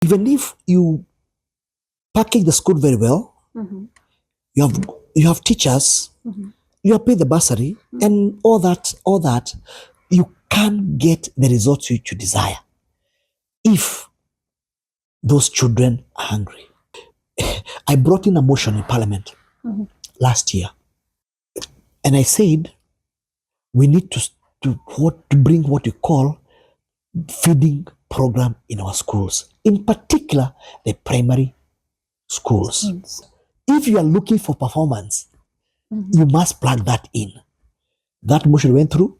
Even if you package the school very well, you have teachers, you have paid the bursary, and all that, you can't get the results you desire if those children are hungry. I brought in a motion in Parliament last year, and I said we need to bring what you call feeding program in our schools, in particular the primary schools. If you are looking for performance, you must plug that in. That motion went through,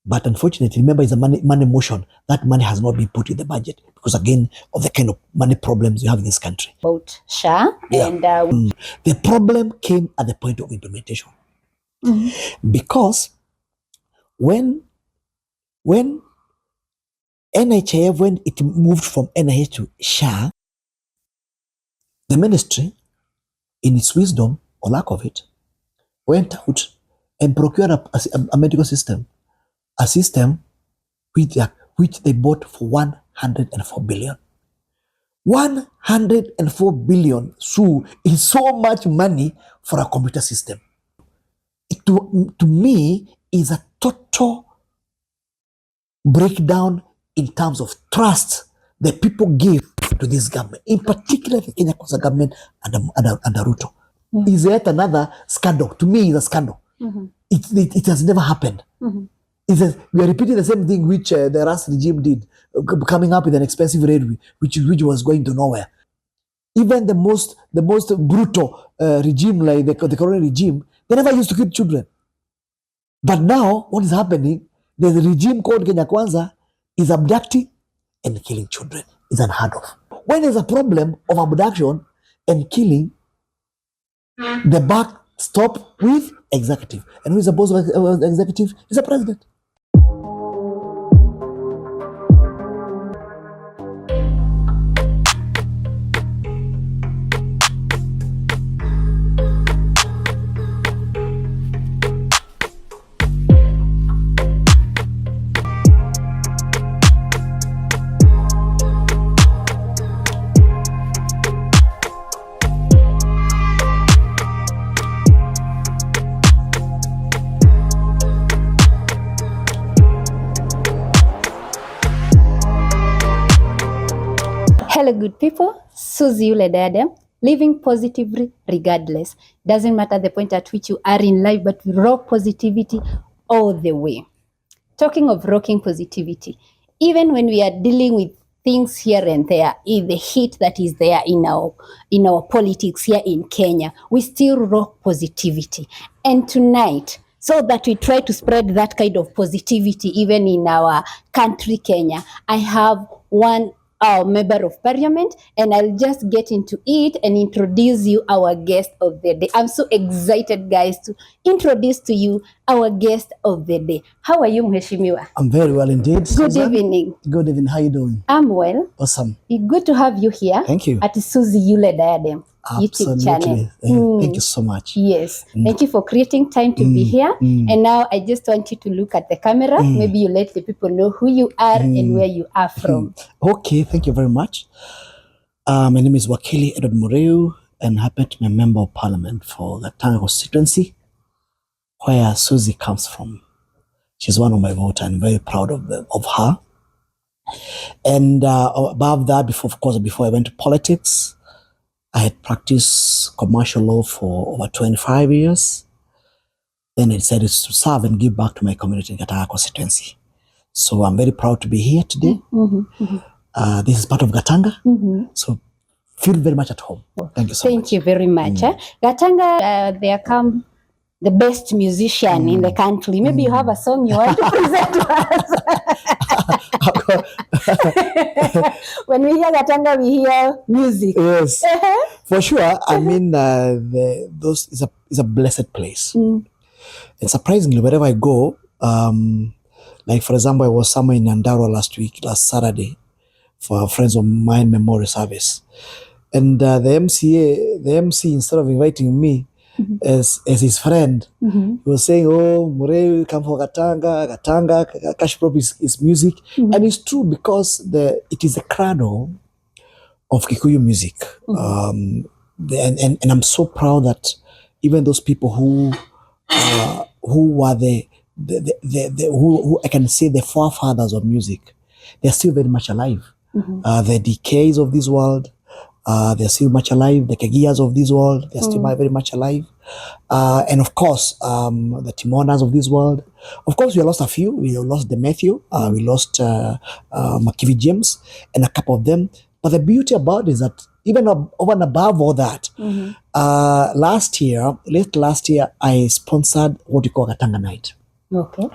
but unfortunately, remember, it's a money motion. That money has not been put in the budget because, again, of the kind of money problems you have in this country. About SHA, and the problem came at the point of implementation, because when NHIF, when it moved from NIH to SHA, the ministry, in its wisdom or lack of it, went out and procured a medical system, a system which they bought for 104 billion. 104 billion is so much money for a computer system. To me, is a total breakdown in terms of trust that people give to this government, in particular the Kenya Kwanza government under Ruto. Is yet another scandal. To me, it's a scandal. It has never happened. We are repeating the same thing which the last regime did, coming up with an expensive railway, which was going to nowhere. Even the most brutal regime, like the current regime, they never used to kill children. But now, what is happening? The regime called Kenya Kwanza is abducting and killing children. It's unheard of. When there's a problem of abduction and killing, the buck stop with executive. And who is the boss of executive? Is the president. Hello, good people. Susie Yule Diadem, living positively regardless. Doesn't matter the point at which you are in life, but raw positivity all the way. Talking of rocking positivity, even when we are dealing with things here and there, in the heat that is there in our politics here in Kenya, we still rock positivity. And tonight, so that we try to spread that kind of positivity even in our country, Kenya, I have one member of parliament, and I'll just get into it and introduce you our guest of the day. I'm so excited, guys, to introduce to you our guest of the day. How are you, Mheshimiwa? I'm very well indeed. Good Susan. evening. Good evening. How are you doing? I'm well. Awesome. It's good to have you here. Thank you. At Susie Yule Diadem YouTube channel. Thank you so much. Yes. Thank you for creating time to be here. And now I just want you to look at the camera. Maybe you let the people know who you are and where you are from. Okay, thank you very much. My name is Wakili Muriu, and happen to be a member of parliament for the Gatanga constituency, where Susie comes from. She's one of my voters. I'm very proud of her. And above that, before I went to politics, I had practiced commercial law for over 25 years. Then I decided to serve and give back to my community in Gatanga constituency. So I'm very proud to be here today. This is part of Gatanga. So feel very much at home. Thank you so much. Thank you very much. Gatanga, there come the best musician in the country. Maybe you have a song you want to present to us. When we hear Gatanga, we hear music. Yes, for sure. I mean, those is a blessed place. And surprisingly, wherever I go, like for example, I was somewhere in Nyandarua last Saturday, for friends of mine memorial service, and the MC, instead of inviting me as his friend, he was saying, "Oh, Muriu, come for Gatanga, cash prop is music," and it's true because it is a cradle of Kikuyu music. And I'm so proud that even those people who were who I can say the forefathers of music, they're still very much alive. The DKs of this world, they're still much alive. The Kegias of this world, they're still very much alive. And of course, the Timonas of this world. Of course, we lost a few. We lost the Matthew. We lost Makivi James and a couple of them. But the beauty about it is that even over and above all that, late last year, I sponsored what we call Gatanga Night. Okay.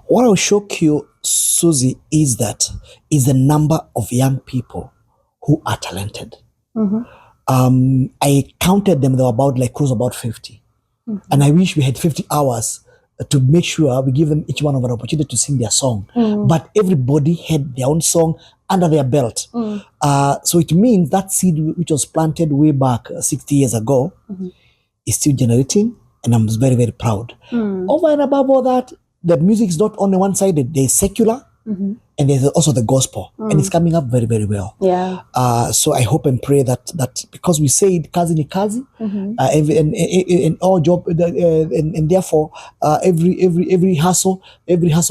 What I'll shock you, Susie, is the number of young people who are talented. I counted them. They were about close about 50. And I wish we had 50 hours to make sure we give them each one of an opportunity to sing their song. But everybody had their own song under their belt. So it means that seed which was planted way back 60 years ago is still generating, and I'm very, very proud. Over and above all that, the music is not only one-sided. There's secular, and there's also the gospel, and it's coming up very, very well. Yeah. So I hope and pray that because we say kazi ni kazi, and all job, and therefore every hustle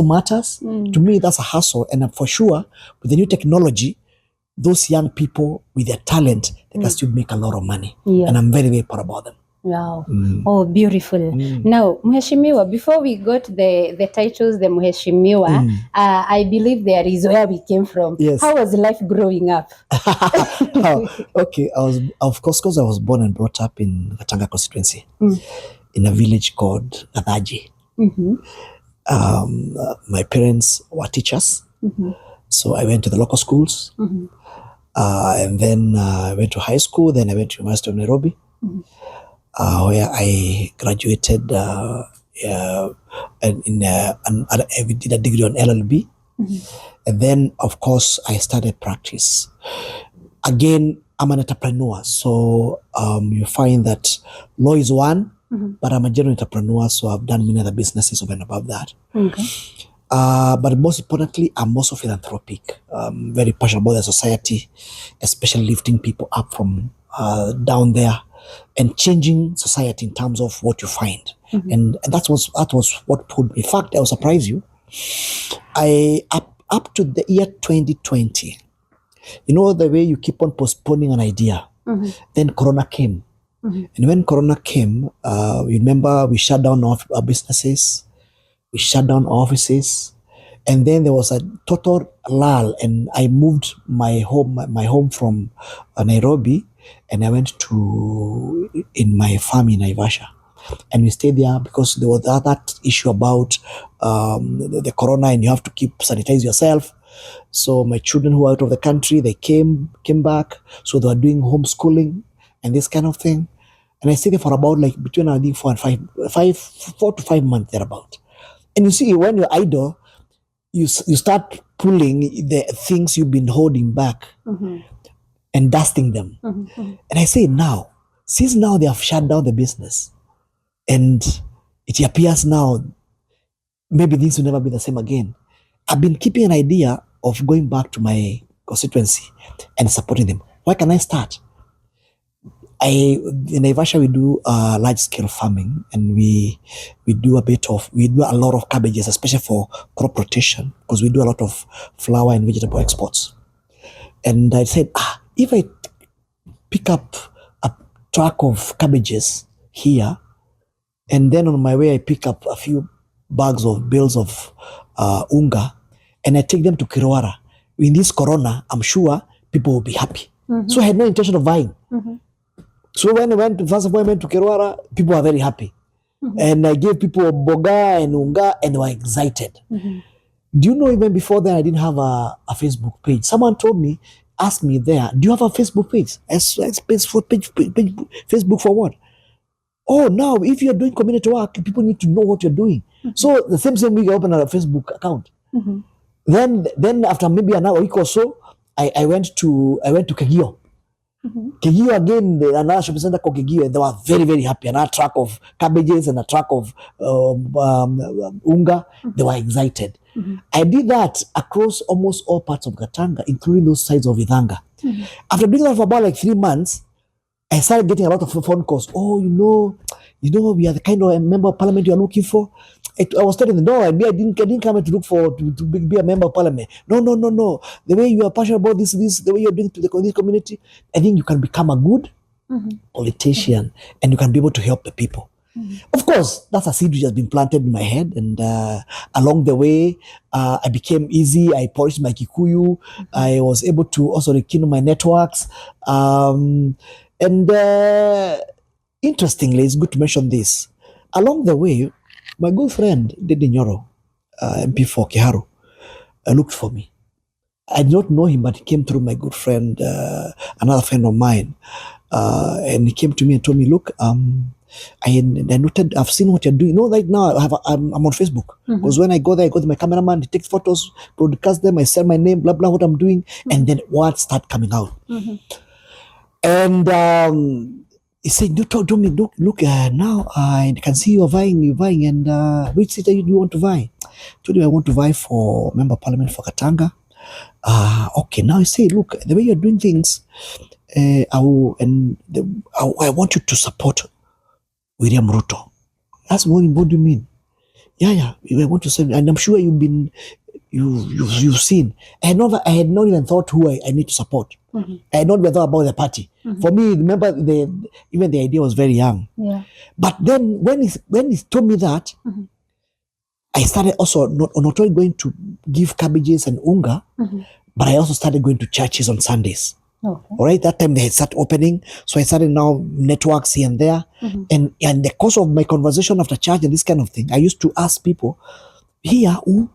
matters. To me, that's a hustle, and for sure with the new technology, those young people with their talent, they can still make a lot of money, and I'm very, very proud about them. Wow. Oh, beautiful. Now, Mheshimiwa, before we got the titles, the Mheshimiwa, I believe there is where we came from. Yes. How was life growing up? Okay, of course, because I was born and brought up in Gatanga constituency, in a village called Gatanga. My parents were teachers, so I went to the local schools, and then I went to high school, then I went to University of Nairobi, where I graduated and I did a degree on LLB. And then, of course, I started practice. Again, I'm an entrepreneur, so you find that law is one, but I'm a general entrepreneur, so I've done many other businesses over and above that. But most importantly, I'm also philanthropic. Very passionate about the society, especially lifting people up from down there and changing society in terms of what you find. And that was what pulled me. In fact, I will surprise you. Up to the year 2020, you know the way you keep on postponing an idea. Then Corona came. And when Corona came, you remember we shut down our businesses, we shut down offices, and then there was a total lull, and I moved my home from Nairobi, and I went to in my farm in Naivasha, and we stayed there because there was that issue about the corona, and you have to keep sanitize yourself. So my children who were out of the country, they came back, so they were doing homeschooling and this kind of thing, and I stayed there for about between I think 4 to 5 months thereabout. And you see, when you're idle, you start pulling the things you've been holding back and dusting them. And I say now, since now they have shut down the business, and it appears now maybe things will never be the same again, I've been keeping an idea of going back to my constituency and supporting them. Why can I start? In Naivasha, we do large scale farming, and we do a lot of cabbages, especially for crop rotation, because we do a lot of flower and vegetable exports. And I said, if I pick up a truck of cabbages here, and then on my way I pick up a few bales of unga, and I take them to Kirwara. In this corona, I'm sure people will be happy. So I had no intention of buying. So when I went to Kirwara, people were very happy. And I gave people boga and unga, and they were excited. Do you know, even before then, I didn't have a Facebook page. Someone asked me there, do you have a Facebook page? Facebook for what? Oh, now if you're doing community work, people need to know what you're doing. So the same week I opened a Facebook account. Then after maybe another week or so, I went to Kegio. Kegio again, another shopping center called Kegio, and they were very, very happy. Another truck of cabbages and a truck of unga. They were excited. I did that across almost all parts of Gatanga, including those sides of Ithanga. After doing that for about like 3 months, I started getting a lot of phone calls. Oh, we are the kind of a member of parliament you are looking for. I was telling them, no, I didn't come to look for to be a member of parliament. No. The way you are passionate about this, the way you're doing to this community, I think you can become a good politician and you can be able to help the people. Of course, that's a seed which has been planted in my head, and along the way, I became easy. I polished my Kikuyu. I was able to also rekindle my networks. And interestingly, it's good to mention this. Along the way, my good friend Dede Nyoro, MP for Kiharu, looked for me. I did not know him, but he came through my good friend, another friend of mine, and he came to me and told me, "Look, I noted, I've seen what you're doing. Right now I'm on Facebook, because when I go there, I go to my cameraman, he takes photos, broadcast them, I sell my name, blah blah, what I'm doing, and then words start coming out." And he said, "You told me, look, now I can see you're vying, and which seat do you want to vie?" I told you I want to vie for member of parliament for Gatanga. Okay, now I say, look, the way you're doing things, I want you to support William Ruto. That's what do you mean? Yeah, I want to say, and I'm sure you've seen. I had not even thought who I need to support. I had not even thought about the party. For me, remember, even the idea was very young. Yeah. But then when he told me that, I started also not only going to give cabbages and unga, but I also started going to churches on Sundays. Okay. All right, that time they had started opening, so I started now networks here and there, and the course of my conversation after church and this kind of thing, I used to ask people, here, who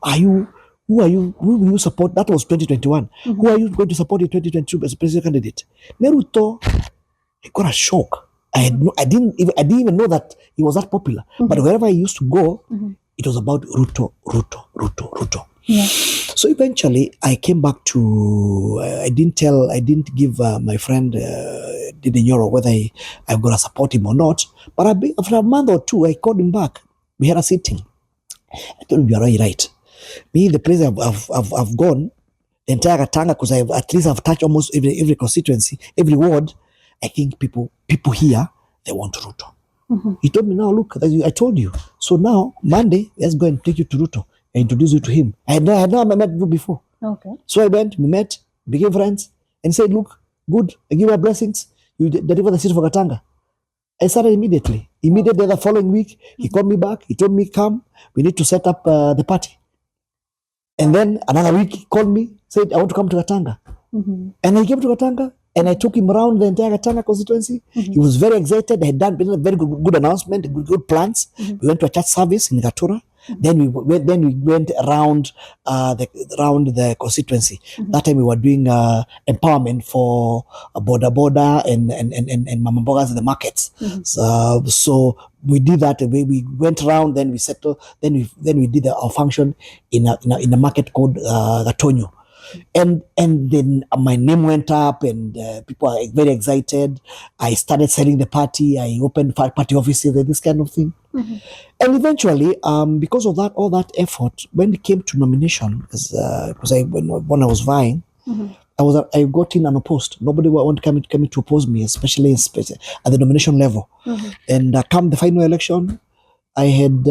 will you support? That was 2021. Who are you going to support in 2022 as a president candidate? Ruto, I got a shock. I didn't even know that he was that popular. But wherever I used to go, it was about Ruto. Yeah. So eventually, I came back to. I didn't give my friend Dede Nyoro whether I'm gonna support him or not. But after a month or two, I called him back. We had a sitting. I told him, "You are right. Me, the place I've gone, the entire Gatanga, because I've touched almost every constituency, every ward. I think people here, they want Ruto." He told me, "Now look, I told you. So now Monday, let's go and take you to Ruto and introduce you to him." I had never met Ruto before. Okay. So I went, we met, became friends, and said, "Look, good, I give my blessings. You deliver the seat for Gatanga." I started immediately. Immediately the following week, he called me back. He told me, "Come, we need to set up the party." And then another week, he called me, said, "I want to come to Gatanga." And I came to Gatanga, and I took him around the entire Gatanga constituency. He was very excited. I had done a very good announcement, good plans. We went to a church service in Gatura. Then we went around the constituency. That time we were doing empowerment for border and mama mbogas in the markets. So we did that. We went around. Then we settled. Then we did our function in a market called Gatonyo. And then my name went up, and people are very excited. I started selling the party. I opened party offices and this kind of thing. And eventually, because of all that effort, when it came to nomination, because when I was vying, I got in unopposed. Nobody wanted to come in to oppose me, especially at the nomination level. And come the final election, I had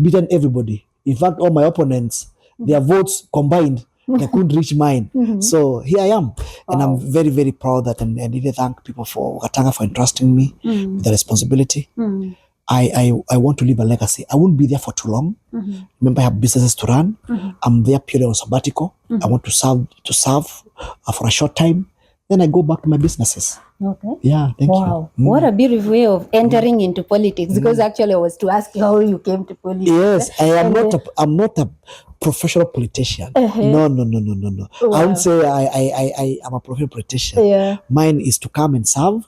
beaten everybody. In fact, all my opponents, their votes combined, they couldn't reach mine. So here I am. And I'm very, very proud that, and really thank people for Gatanga for entrusting me with the responsibility. I want to leave a legacy. I won't be there for too long. Remember, I have businesses to run. I'm there purely on sabbatical. I want to serve for a short time. Then I go back to my businesses. Okay. Yeah, thank you. Wow. What a beautiful way of entering into politics. Because actually I was to ask you how you came to politics. Yes, I'm not a professional politician. No. Wow. I won't say I am a professional politician. Yeah. Mine is to come and serve,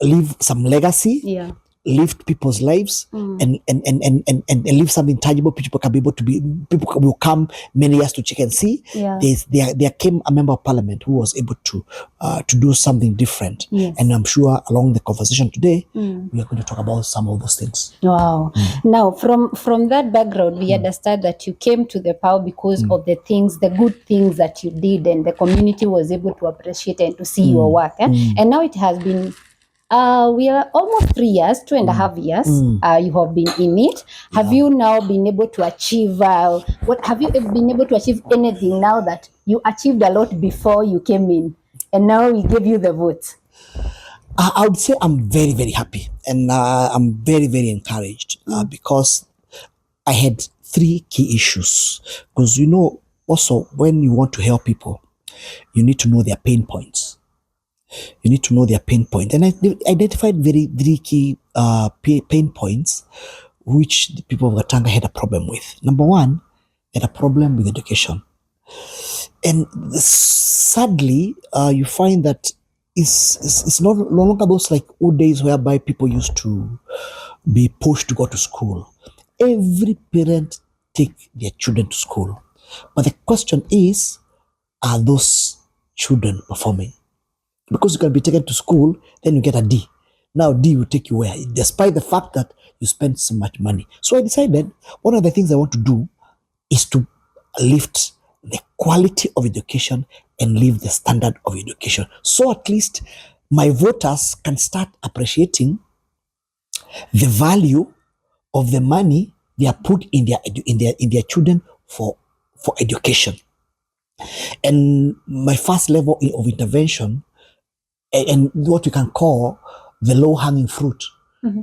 leave some legacy. Yeah. lift people's lives and leave something tangible. People can be able to be, people will come many years to check and see. Yeah. There came a member of parliament who was able to do something different. Yes. And I'm sure along the conversation today, we are going to talk about some of those things. Wow. Now, from that background, we understand that you came to the power because of the things, the good things that you did, and the community was able to appreciate and to see your work. And now it has been, we are almost 3 years, 2.5 years. You have been in it. Have you now been able to achieve, have you been able to achieve anything now that you achieved a lot before you came in? And now we give you the vote. I would say I'm very, very happy, and I'm very, very encouraged because I had 3 key issues. Because also when you want to help people, you need to know their pain points. You need to know their pain point, and I identified 3 key pain points which the people of Gatanga had a problem with. Number 1, they had a problem with education, and sadly, you find that it's no longer those like old days whereby people used to be pushed to go to school. Every parent take their children to school, but the question is, are those children performing? Because you can be taken to school, then you get a D. Now D will take you where? Despite the fact that you spend so much money. So I decided one of the things I want to do is to lift the quality of education and lift the standard of education. So at least my voters can start appreciating the value of the money they are put in their children for education. And my first level of intervention, and what we can call the low-hanging fruit.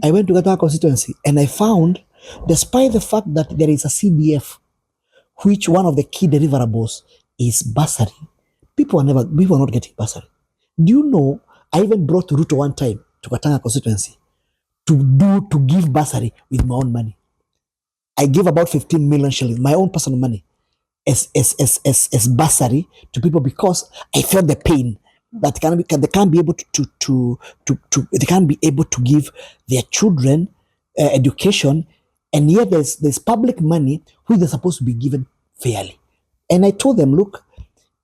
I went to Gatanga constituency and I found, despite the fact that there is a CDF, which one of the key deliverables is bursary, people are not getting bursary. Do you know, I even brought Ruto one time to Gatanga constituency to give bursary with my own money. I gave about 15 million shillings, my own personal money, as bursary to people because I felt the pain that they can't be able they can't be able to give their children education, and yet there's public money which they're supposed to be given fairly. And I told them, look,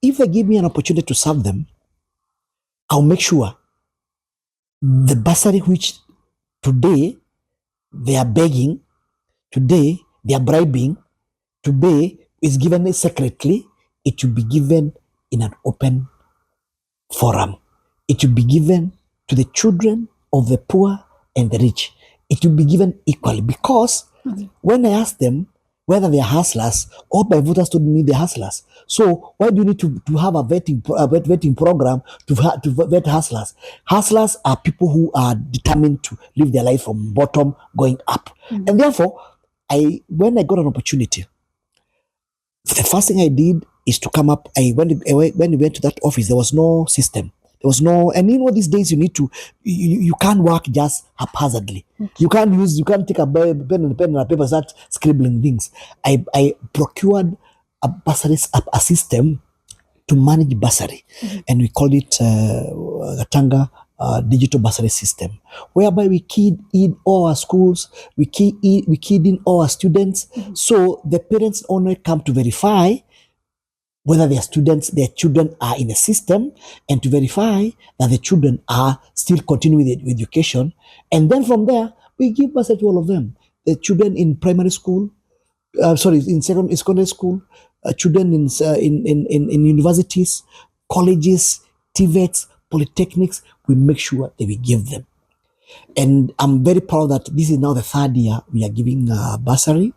if they give me an opportunity to serve them, I'll make sure the bursary which today they are begging, today they are bribing, today is given secretly, it will be given in an open forum. It will be given to the children of the poor and the rich. It will be given equally, because when I asked them whether they are hustlers, all my voters told me they're hustlers. So why do you need to have a vetting program to vet hustlers? Hustlers are people who are determined to live their life from bottom going up. And therefore, when I got an opportunity, the first thing I did is to come up. When we went to that office, there was no system. There was no, and these days you can't work just haphazardly. You can't take a pen and a paper, start scribbling things. I procured a system to manage bursary, and we called it Gatanga digital bursary system, whereby we keyed in all our schools, we keyed in all our students, so the parents only come to verify whether their children are in the system, and to verify that the children are still continuing with education. And then from there, we give bursary to all of them. The children in primary school, in secondary school, children in universities, colleges, TVETs, polytechnics, we make sure that we give them. And I'm very proud that this is now the 3rd year we are giving bursary.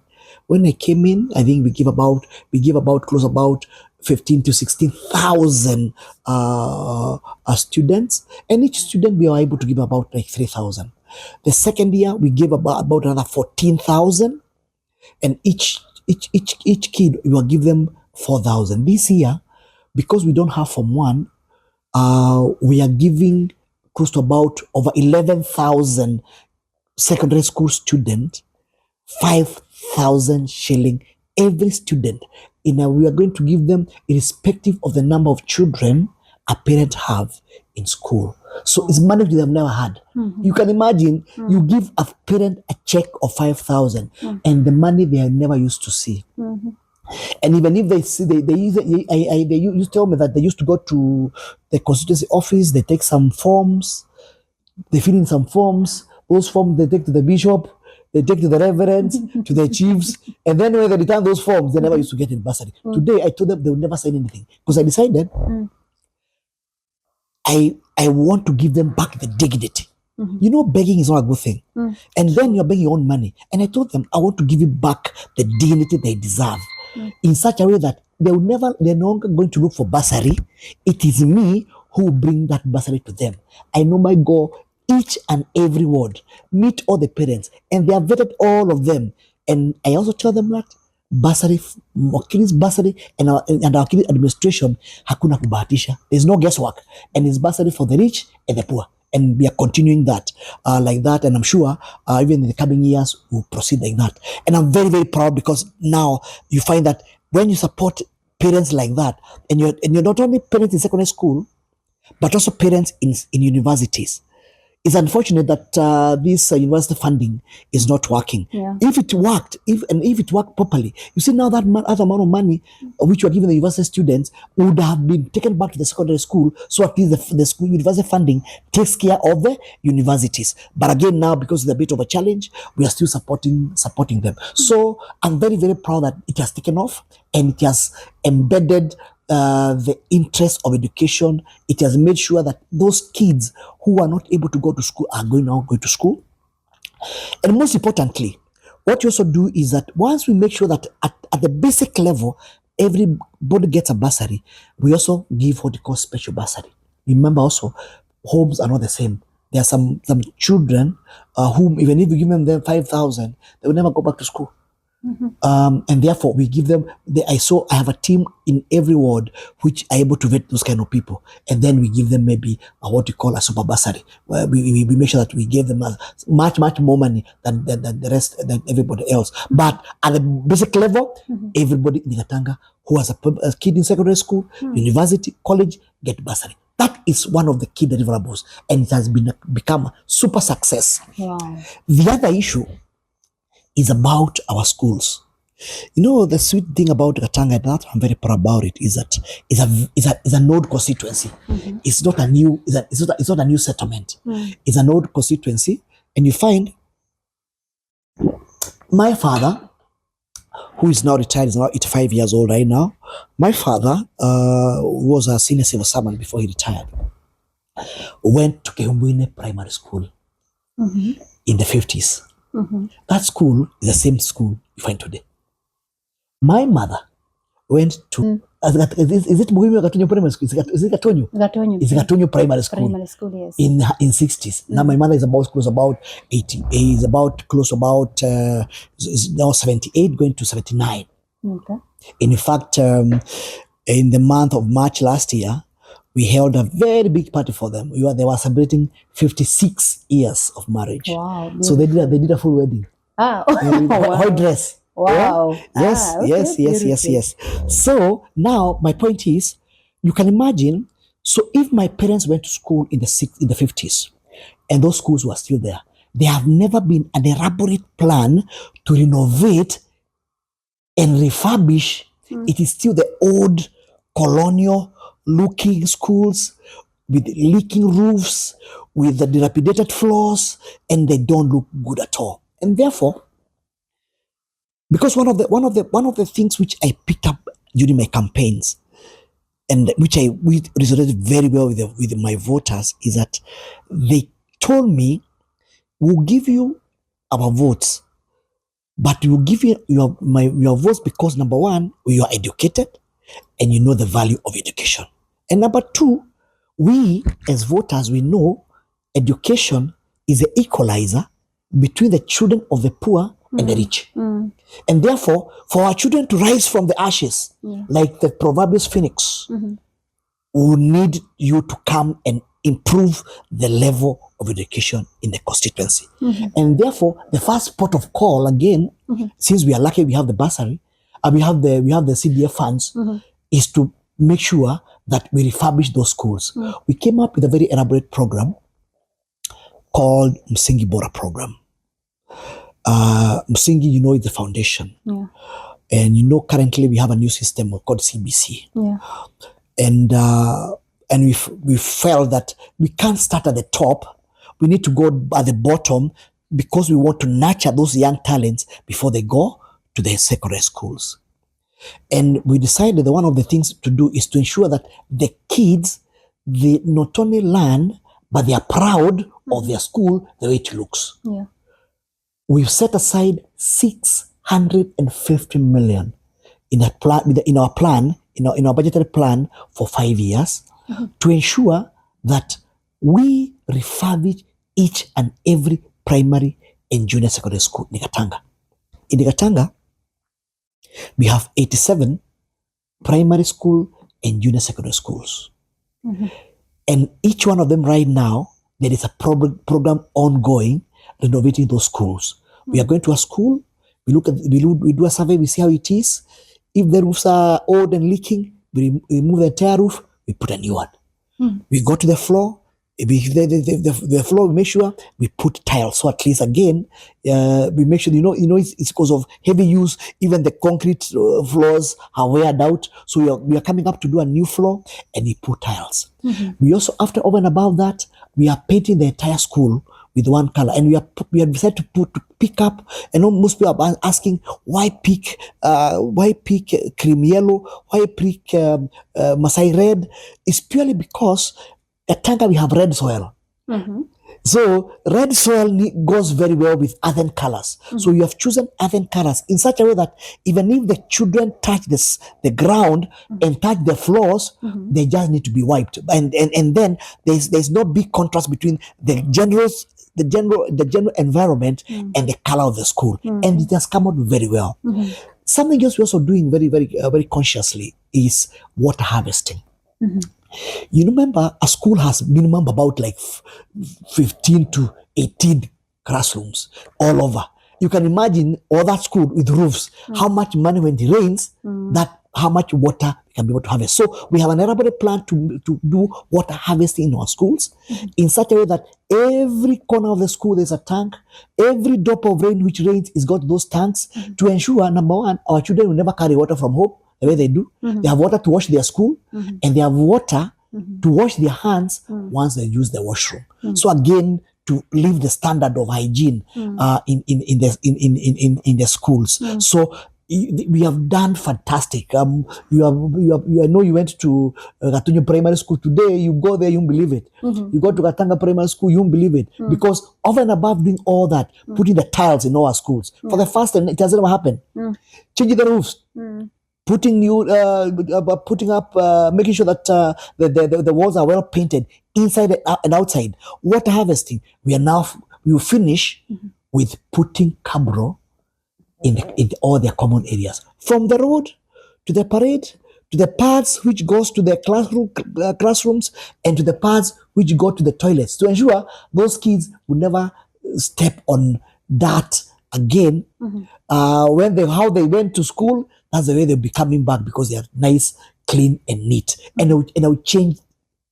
When I came in, I think we give about 15 to 16,000 students, and each student we are able to give about like 3,000. The 2nd year we gave about another 14,000, and each kid we will give them 4,000. This year, because we don't have Form 1, we are giving close to about over 11,000 secondary school students 5,000 shilling every student. We are going to give them irrespective of the number of children a parent have in school. So it's money which they've never had. You can imagine you give a parent a check of 5,000 and the money they have never used to see. And even if they see, they used to tell me that they used to go to the constituency office, they take some forms, they fill in some forms. Those forms they take to the bishop, they take to the reverends, to the chiefs, and then when they return those forms, they never used to get in bursary. Today, I told them they would never sign anything because I decided I want to give them back the dignity. You know, begging is not a good thing. And then you're begging your own money. And I told them, I want to give you back the dignity they deserve in such a way that they're no longer going to look for bursary. It is me who will bring that bursary to them. I know my goal, each and every word, meet all the parents, and they have vetted all of them. And I also tell them that bursary, Wakili's bursary and our Wakili administration, hakuna kubahatisha. There's no guesswork. And it's bursary for the rich and the poor. And we are continuing that like that. And I'm sure even in the coming years, we'll proceed like that. And I'm very, very proud because now you find that when you support parents like that, and you're not only parents in secondary school, but also parents in universities. It's unfortunate that this university funding is not working. Yeah. If it worked, if it worked properly, you see now that other amount of money which were given the university students would have been taken back to the secondary school, so at least the school university funding takes care of the universities. But again, now because it's a bit of a challenge, we are still supporting them. So I'm very, very proud that it has taken off and it has embedded the interest of education. It has made sure that those kids who are not able to go to school are going to school. And most importantly, what you also do is that once we make sure that at the basic level, everybody gets a bursary, we also give what we call special bursary. Remember also, homes are not the same. There are some children whom even if you give them 5,000, they will never go back to school. And therefore we give them I have a team in every ward which are able to vet those kind of people, and then we give them maybe what we call a super bursary, where we make sure that we give them much more money than the rest, than everybody else. But at the basic level, everybody in Gatanga who has a kid in secondary school, university, college, get bursary. That is one of the key deliverables, and it has become a super success. Wow. The other issue is about our schools. You know, the sweet thing about Gatanga, and that I'm very proud about it, is that it's a node constituency. It's not a new settlement. It's an old constituency, and you find my father, who is now retired, is now 85 years old right now. My father was a senior civil servant before he retired. Went to Kehumbwine Primary School in the 50s. That school is the same school you find today. My mother went to is it Muriu Gatonyo Primary School? Is it Gatonyo? Gatonyo. It's Gatonyo Primary School. Primary school, yes. In 60s. Now my mother is about 80. Is about now 78 going to 79. Okay. In fact, in the month of March last year, we held a very big party for them. They were celebrating 56 years of marriage. Wow. So they did a full wedding. Wow. White dress. Wow. Yeah? Yes. Yes. So now my point is, you can imagine. So if my parents went to school in the 50s, and those schools were still there, there have never been an elaborate plan to renovate and refurbish. It is still the old colonial looking schools with leaking roofs, with the dilapidated floors, and they don't look good at all. And therefore, because one of the things which I picked up during my campaigns, and which resonated very well with my voters, is that they told me, we'll give you our votes, but we'll give you your votes because, number one, you are educated and you know the value of education. And number two, we as voters, we know education is the equalizer between the children of the poor and the rich. And therefore, for our children to rise from the ashes, like the proverbial phoenix, we need you to come and improve the level of education in the constituency. And therefore, the first port of call again, since we are lucky we have the bursary, we have the CDF funds, is to make sure that we refurbish those schools. We came up with a very elaborate program called Msingi Bora program. Msingi, you know, is the foundation. Yeah. And you know, currently we have a new system called CBC. Yeah. And we felt that we can't start at the top. We need to go at the bottom because we want to nurture those young talents before they go to the secondary schools. And we decided that one of the things to do is to ensure that the kids, they not only learn, but they are proud of their school, the way it looks. Yeah. We've set aside 650 million in our budgeted plan for 5 years to ensure that we refurbish each and every primary and junior secondary school in Gatanga. In Gatanga, we have 87 primary school and junior secondary schools. And each one of them right now, there is a program ongoing renovating those schools. We are going to a school, we do a survey, we see how it is. If the roofs are old and leaking, we remove the entire roof, we put a new one. We go to the floor, the floor, we make sure we put tiles. So at least again, we make sure, it's because of heavy use, even the concrete floors are weared out. So we are coming up to do a new floor and we put tiles. We also, over and above that, we are painting the entire school with one color, and we have decided to pick up. And most people are asking, why pick cream yellow, why pick Masai red? It's purely because at Gatanga we have red soil. So red soil goes very well with earthen colors. So you have chosen earthen colors in such a way that even if the children touch the ground and touch the floors, they just need to be wiped. And then there's no big contrast between the general environment and the color of the school. And it has come out very well. Something else we're also doing very, very, very consciously is water harvesting. You remember a school has minimum about like 15 to 18 classrooms all over. You can imagine all that school with roofs, how much money when it rains, how much water we can be able to harvest. So we have an elaborate plan to do water harvesting in our schools in such a way that every corner of the school there's a tank. Every drop of rain which rains is got those tanks to ensure, number one, our children will never carry water from home the way they do. They have water to wash their school and they have water to wash their hands once they use the washroom. So again, to leave the standard of hygiene in the schools. So we have done fantastic. I know you went to Gatanga Primary School today. You go there, you won't believe it. You go to Gatanga Primary School, you won't believe it. Because over and above doing all that, putting the tiles in all our schools, for the first time, it has never happened. Changing the roofs. Putting up, making sure that the walls are well painted inside and outside. Water harvesting. We will finish with putting cabro in all their common areas, from the road to the parade to the paths which goes to the classrooms and to the paths which go to the toilets, to ensure those kids will never step on that again. How they went to school, that's the way they'll be coming back, because they are nice, clean, and neat. And I will change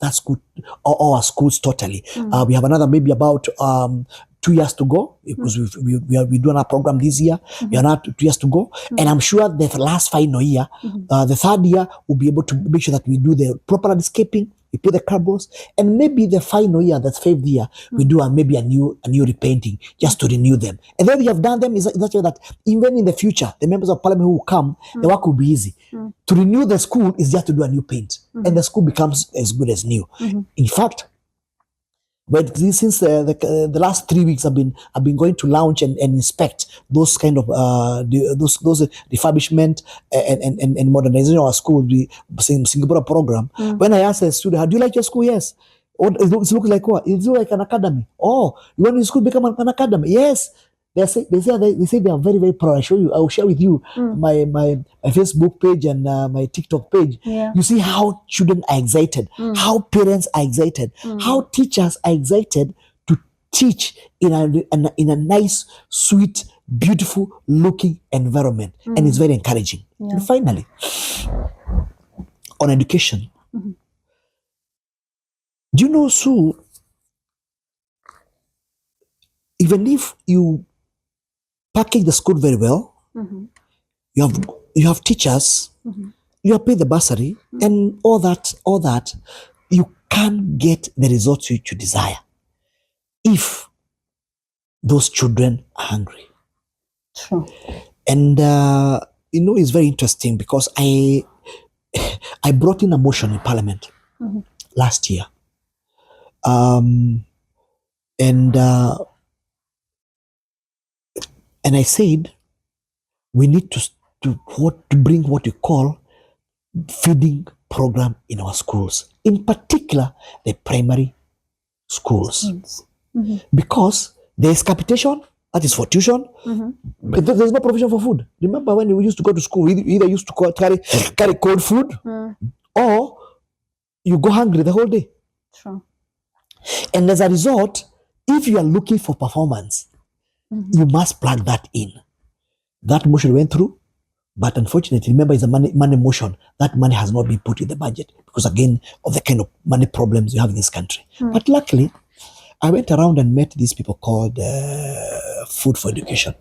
that school, all our schools totally. We have another maybe about 2 years to go, because we do our program this year. We are not 2 years to go, and I'm sure the last final year, the third year, we'll be able to make sure that we do the proper landscaping. We put the cardboards, and maybe the final year, that fifth year, we do maybe a new repainting just to renew them. And then we have done them in such a way that even in the future, the members of parliament who will come, the work will be easy. To renew the school is just to do a new paint, and the school becomes as good as new. In fact, but since the last 3 weeks, I've been going to launch and inspect those kind of those refurbishment and modernization of our school. The Singapore program. When I asked the student, "Do you like your school?" Yes. Oh, it looks like what? It looks like an academy. Oh, you want your school to become an academy? Yes. They say they are very, very proud. I will share with you my Facebook page and my TikTok page. You see how children are excited, how parents are excited, how teachers are excited to teach in a nice, sweet, beautiful looking environment, and it's very encouraging. And finally, on education, Do you know, Sue, even if you package the school very well, you have teachers, you have paid the bursary, and all that, you can't get the results you desire if those children are hungry. True. And it's very interesting because I brought in a motion in Parliament last year, and I said we need to bring what we call feeding program in our schools, in particular the primary schools, because there is capitation, that is for tuition, but there's no provision for food. Remember when we used to go to school, we either used to carry cold food, or you go hungry the whole day. True. And as a result, if you are looking for performance, you must plug that in. That motion went through, but unfortunately, remember, it's a money motion. That money has not been put in the budget because, again, of the kind of money problems you have in this country. But luckily, I went around and met these people called Food for Education.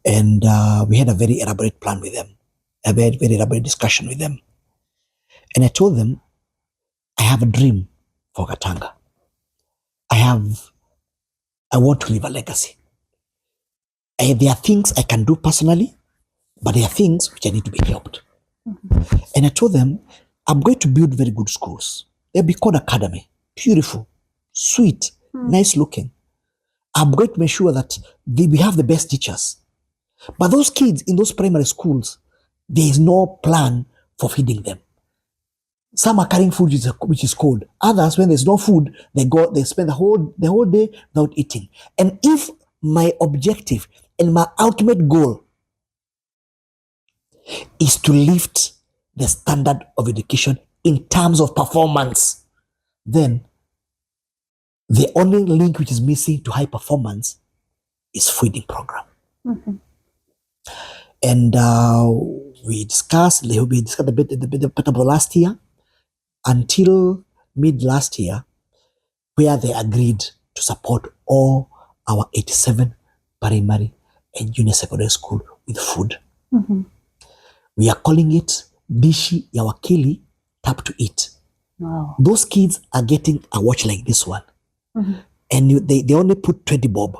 And we had a very elaborate plan with them, a very, very elaborate discussion with them. And I told them, I have a dream for Gatanga. I want to leave a legacy. There are things I can do personally, but there are things which I need to be helped. And I told them, I'm going to build very good schools. They'll be called academy, beautiful, sweet, nice looking. I'm going to make sure that we have the best teachers. But those kids in those primary schools, there is no plan for feeding them. Some are carrying food which is cold. Others, when there's no food, they spend the whole day without eating. And if my objective and my ultimate goal is to lift the standard of education in terms of performance, then the only link which is missing to high performance is feeding program. And we discussed a bit about last year until mid last year, where they agreed to support all our 87 primary and junior secondary school with food. We are calling it Dishi ya Wakili, Tap to Eat. Wow. Those kids are getting a watch like this one. And they only put 20 bob.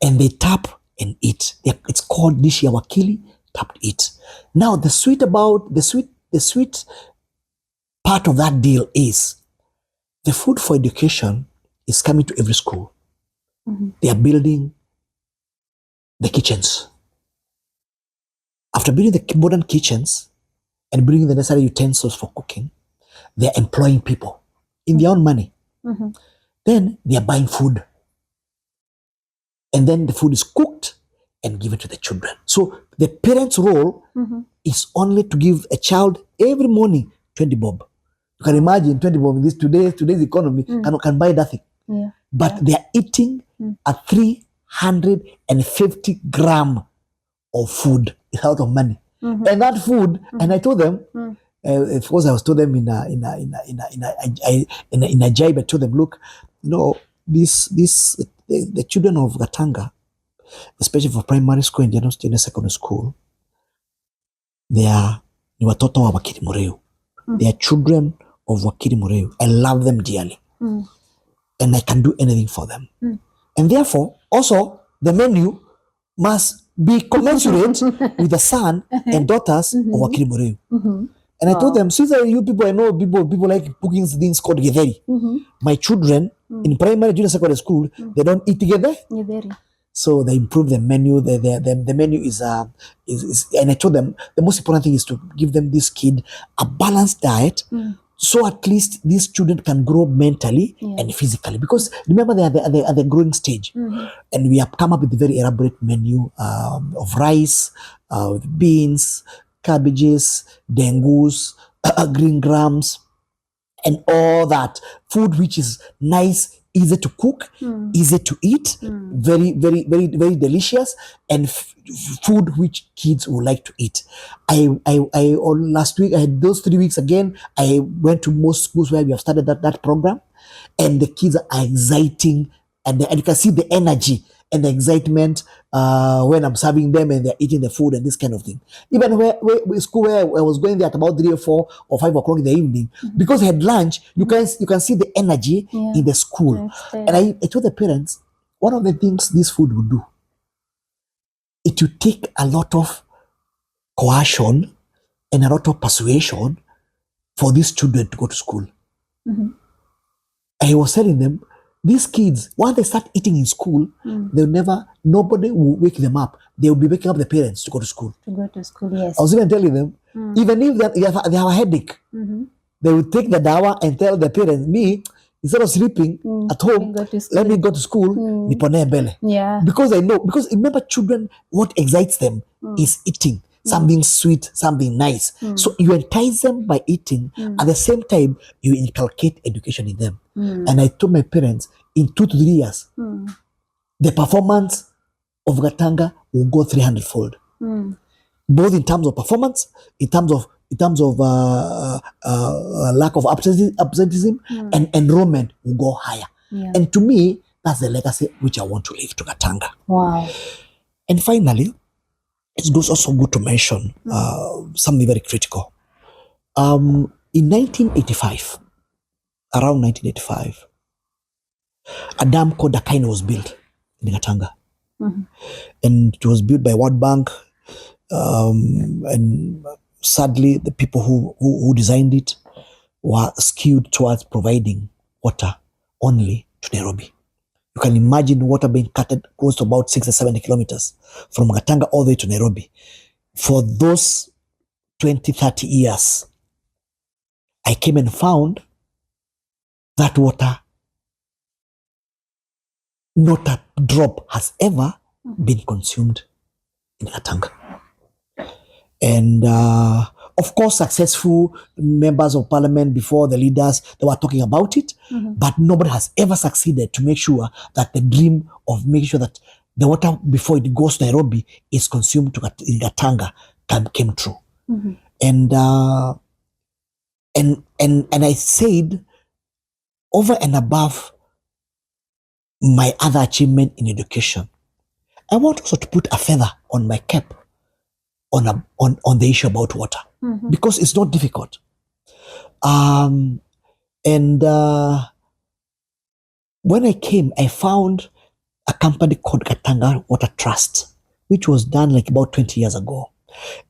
And they tap and eat. It's called Dishi ya Wakili, Tap to Eat. Now the sweet part of that deal is the food for education is coming to every school. They are building the kitchens. After building the modern kitchens and bringing the necessary utensils for cooking, they are employing people in their own money. Then they are buying food. And then the food is cooked and given to the children. So the parent's role is only to give a child every morning 20 bob. You can imagine 20 bob in today's economy can buy nothing. Yeah. But they are eating a 350 gram of food out of money. And that food, and I told them, of course I was told them in a jibe, I told them, look, the children of Gatanga, especially for primary school and junior secondary school, they are watoto wa Wakili Muriu. They are children of Wakili Muriu. I love them dearly. And I can do anything for them. And therefore, also, the menu must be commensurate with the son and daughters of Wakili Muriu. And I told them, since you people, I know people like cooking things called githeri. My children in primary, junior secondary school, they don't eat together. So they improve the menu. The menu is, and I told them the most important thing is to give them this kid a balanced diet. So at least these children can grow mentally and physically, because remember they are at the growing stage. And we have come up with a very elaborate menu of rice, with beans, cabbages, dengus, green grams, and all that food which is nice easy to cook, easy to eat, very, very, very, very delicious, and food which kids would like to eat. Last week, I had those 3 weeks again. I went to most schools where we have started that program, and the kids are exciting, and you can see the energy and the excitement when I'm serving them and they're eating the food and this kind of thing. Even where school where I was going there at about 3 or 4 or 5 o'clock in the evening, because I had lunch, you can see the energy in the school. And I told the parents, one of the things this food would do, it would take a lot of coercion and a lot of persuasion for these children to go to school. I was telling them, these kids, once they start eating in school, nobody will wake them up. They will be waking up the parents to go to school. To go to school, yes. I was even telling them, even if they have a headache, they will take the dawa and tell the parents, me, instead of sleeping at home, let me go to school. Nipone mbele. Yeah. Because I know, because remember, children, what excites them is eating. Something sweet, something nice. So you entice them by eating. At the same time, you inculcate education in them. And I told my parents, in 2 to 3 years, the performance of Gatanga will go 300-fold. Both in terms of performance, in terms of lack of absenteeism, and enrollment will go higher. And to me, that's the legacy which I want to leave to Gatanga. Wow. And finally, it's also good to mention something very critical. In 1985, around 1985, a dam called Dakaine was built in Gatanga. And it was built by World Bank. And sadly, the people who designed it were skewed towards providing water only to Nairobi. You can imagine water being cut close to about 60 or 70 kilometers from Gatanga all the way to Nairobi. For those 20, 30 years, I came and found that water, not a drop has ever been consumed in Gatanga. And of course, successful members of parliament before the leaders, they were talking about it, but nobody has ever succeeded to make sure that the dream of making sure that the water before it goes to Nairobi is consumed in Gatanga came true. And I said, over and above my other achievement in education, I want also to put a feather on my cap on the issue about water, because it's not difficult. When I came, I found a company called Gatanga Water Trust, which was done like about 20 years ago.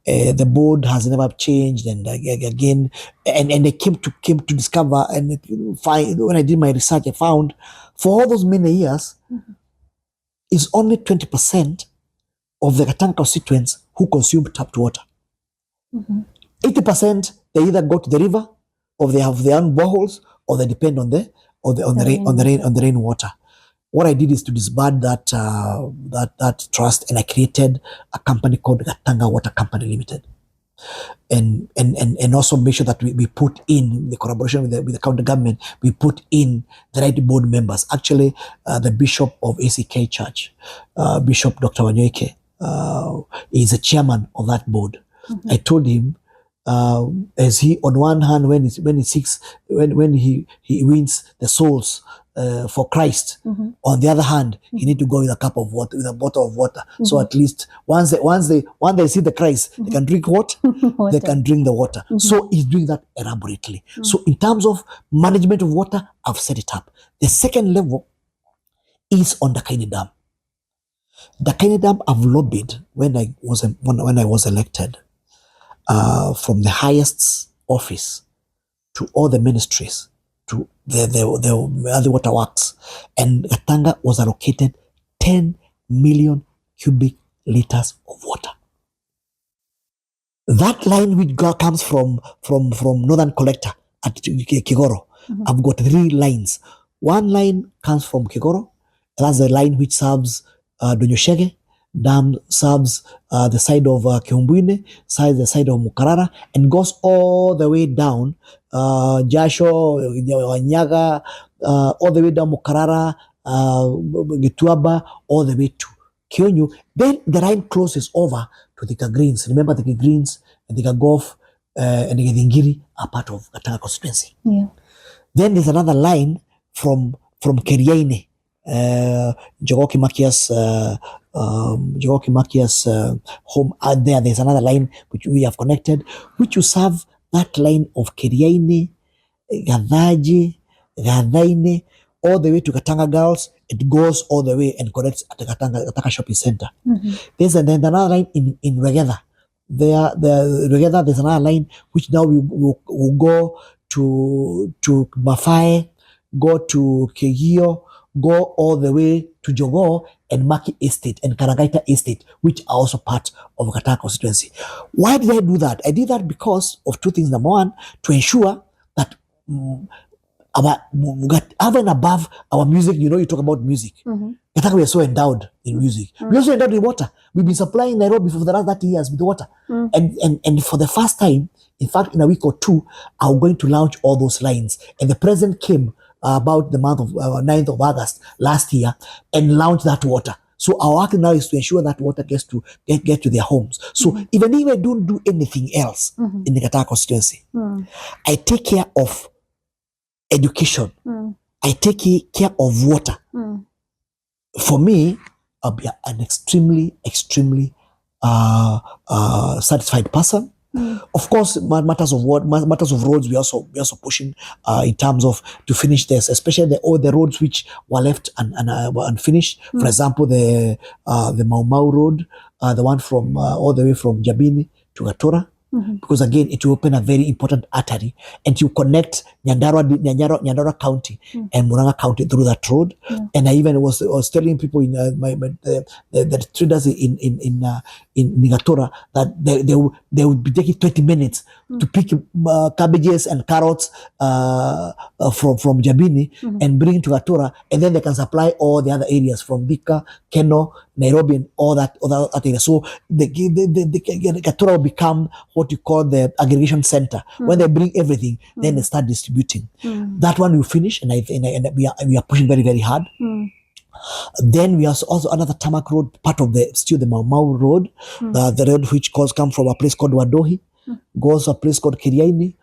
The board has never changed, and again, and I came to discover and find, when I did my research, I found for all those many years, it's only 20% of the Gatanga constituents who consume tapped water. 80% they either go to the river, or they have their own boreholes, or they depend on the rainwater. What I did is to disband that trust, and I created a company called Gatanga Water Company Limited, and also make sure that we put in the collaboration with the county government. We put in the right board members. Actually, the Bishop of ACK Church, Bishop Dr. Wanyoike, is a chairman of that board. I told him, as he, on one hand, when he wins the souls for Christ, on the other hand, he need to go with a cup of water, with a bottle of water. So at least once they see the Christ, they can drink what? They can drink the water. So he's doing that elaborately. So in terms of management of water, I've set it up. The second level is on the Dakaine Dam. The Dakaine Dam, I've lobbied when I was elected, from the highest office to all the ministries to the water works, and Gatanga was allocated 10 million cubic liters of water. That line which comes from Northern Collector at Kigoro, I've got 3 lines. One line comes from Kigoro, that's the line which serves Donyoshege, dam serves the side of Kiumbuine, the side of Mukarara, and goes all the way down Jasho, Wanyaga, all the way down Mukarara, Gituaba, all the way to Kionyu. Then the line closes over to the Greens. Remember the Greens and the Golf and the Ngiri are part of Gatanga constituency. Yeah. Then there's another line from Keriaine, Jogoki Makia's home out there. There's another line which we have connected, which you serve that line of Keriaine, Gadhaji, Gadhaine, all the way to Gatanga Girls. It goes all the way and connects at the Gatanga Shopping Center. There's another line in Regeda. Regeda, there's another line which now will go to Mafai, go to Kegio, go all the way to Jogo and Maki Estate and Karagaita Estate, which are also part of Gatanga constituency. Why did I do that? I did that because of two things. Number one, to ensure that over and above our music, you talk about music. Gatanga, we are so endowed in music. We're also endowed in water. We've been supplying Nairobi for the last 30 years with water. And for the first time, in fact, in a week or two, I'm going to launch all those lines. And the president came about the month of 9th of August last year and launched that water. So our work now is to ensure that water gets to get to their homes. So even if I don't do anything else in the Gatanga constituency, I take care of education. I take care of water. For me, I'll be an extremely satisfied person. Of course, matters of roads, we also pushing in terms of to finish this, especially all the roads which were left unfinished. For example, the Mau Mau Road, the one from all the way from Jabini to Gatora. Because again, it will open a very important artery and you connect Nyandarua County and Murang'a County through that road. And I even was telling people in the traders in Gatora that they would be taking 20 minutes to pick cabbages and carrots from Jabini and bring to Gatora, and then they can supply all the other areas from Bika, Keno, Nairobi, and all that area. So the Gatora will become what you call the aggregation center. When they bring everything, then they start distributing. That one will finish, and we are pushing very, very hard. Then we have also another tarmac road, part of the Mau Mau Road, the road which comes from a place called Wadohi, goes to a place called Kiriaini,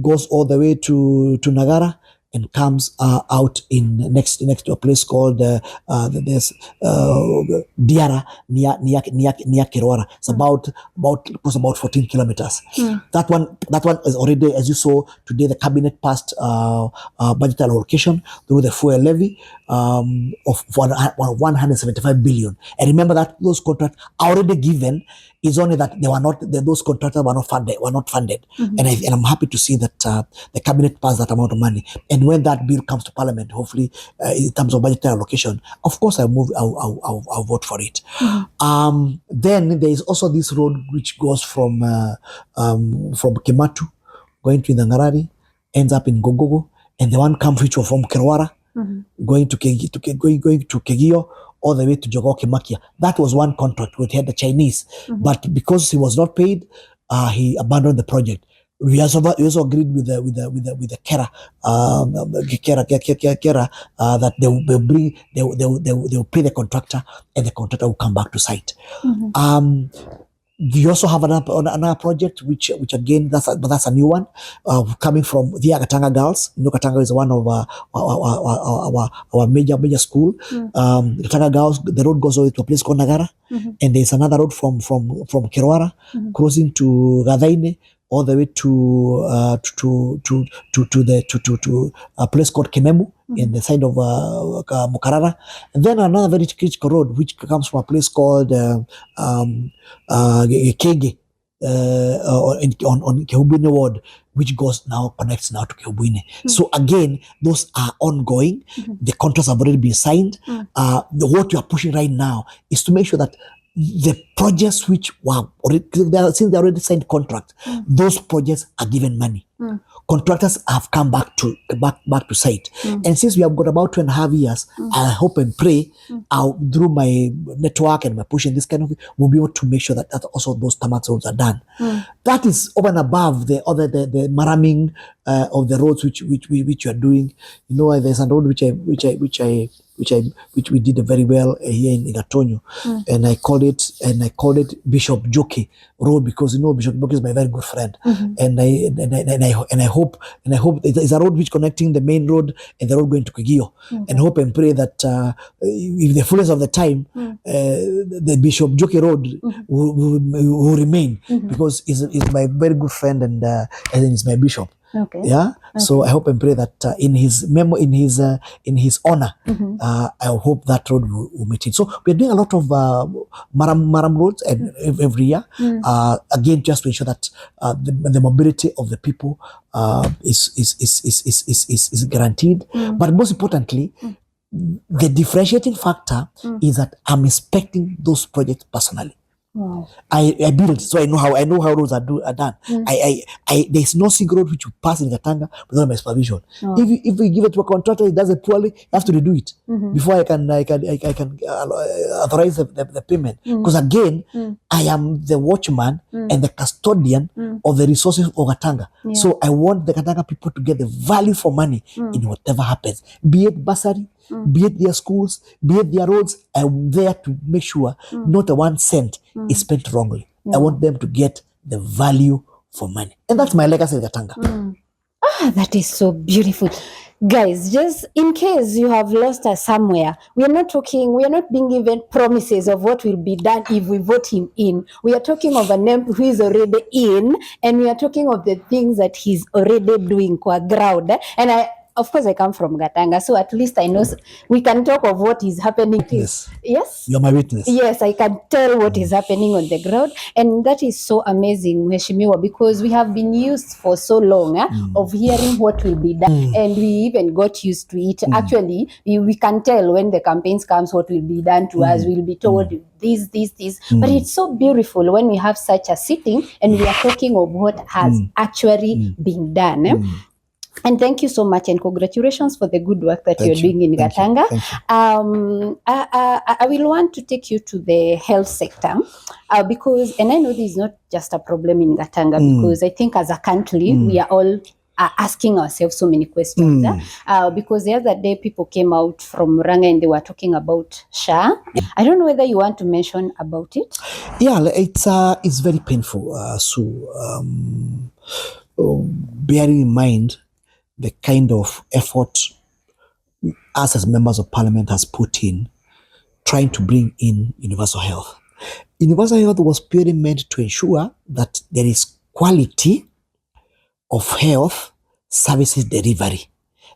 goes all the way to Nagara, and comes out in next to a place called there's Diara near Kirwara. It's about 14 kilometers. That one is already, as you saw today, the cabinet passed budget allocation through the fuel levy of 175 billion. And remember that those contracts are already given. Is only that those contractors were not funded. And I'm happy to see that the cabinet passed that amount of money. And when that bill comes to Parliament, hopefully in terms of budgetary allocation, of course I'll vote for it. Then there is also this road which goes from Kimatu going to Ndangarari, ends up in Gogogo, and the one comes which was from Kerwara going to Kegio, all the way to Jogoki Makia. That was one contract we had the Chinese, but because he was not paid, he abandoned the project. We also agreed with the Kera that they will pay the contractor, and the contractor will come back to site. We also have another project which again that's a new one coming from the Gatanga Girls. Gatanga is one of our major school. Gatanga Girls, the road goes over to a place called Nagara, and there's another road from Kirwara crossing to Gadaine, all the way to a place called Kimemu in the side of Mukarara, and then another very critical road which comes from a place called Kege on Keubwini Ward, which connects now to Keubwini. So again, those are ongoing. The contracts have already been signed. What you are pushing right now is to make sure that the projects which since they already signed contract, those projects are given money. contractors have come back to site. And since we have got about 2.5 years, I hope and pray through my network and my pushing this kind of thing, we'll be able to make sure that also those tarmac roads are done. That is over and above the maraming of the roads which you are doing. You know, there's a road which we did very well here in Gatonyo, and I called it Bishop Jockey Road, because you know Bishop Jockey is my very good friend, and I hope it's a road which connecting the main road and the road going to Kigio, and hope and pray that if the fullness of the time, the Bishop Jockey Road will remain, because he's my very good friend, and he's my bishop. Okay. Yeah. Okay. So I hope and pray that in his honor, I hope that road will meet it. So we're doing a lot of maram roads and every year, again, just to ensure that the mobility of the people is guaranteed. But most importantly, the differentiating factor is that I'm inspecting those projects personally. Wow. I build, so I know how roads are done. There's no single road which you pass in Gatanga without my supervision. If we give it to a contractor, he does it poorly, you have to redo it before I can authorize the payment. Because again, I am the watchman and the custodian of the resources of Gatanga. So I want the Gatanga people to get the value for money in whatever happens, be it bursary, be it their schools, be it their roads. I'm there to make sure not a 1 cent is spent wrongly. I want them to get the value for money. And that's my legacy in Gatanga. That is so beautiful. Guys, just in case you have lost us somewhere, we are not being given promises of what will be done if we vote him in. We are talking of an MP who is already in, and we are talking of the things that he's already doing qua ground. And of course, I come from Gatanga, so at least I know we can talk of what is happening. Yes. Yes? You're my witness. Yes, I can tell what is happening on the ground. And that is so amazing, Mheshimiwa, because we have been used for so long of hearing what will be done. And we even got used to it. Actually, we can tell when the campaigns comes what will be done to us. We'll be told this. But it's so beautiful when we have such a sitting and we are talking of what has actually been done. And thank you so much, and congratulations for the good work that you're doing in Gatanga. I will want to take you to the health sector because, and I know this is not just a problem in Gatanga, because I think as a country, we are all asking ourselves so many questions. Because the other day, people came out from Muranga and they were talking about SHA. I don't know whether you want to mention about it. Yeah, it's very painful, Sue. Bearing in mind the kind of effort us as members of parliament has put in trying to bring in universal health. Universal health was purely meant to ensure that there is quality of health services delivery.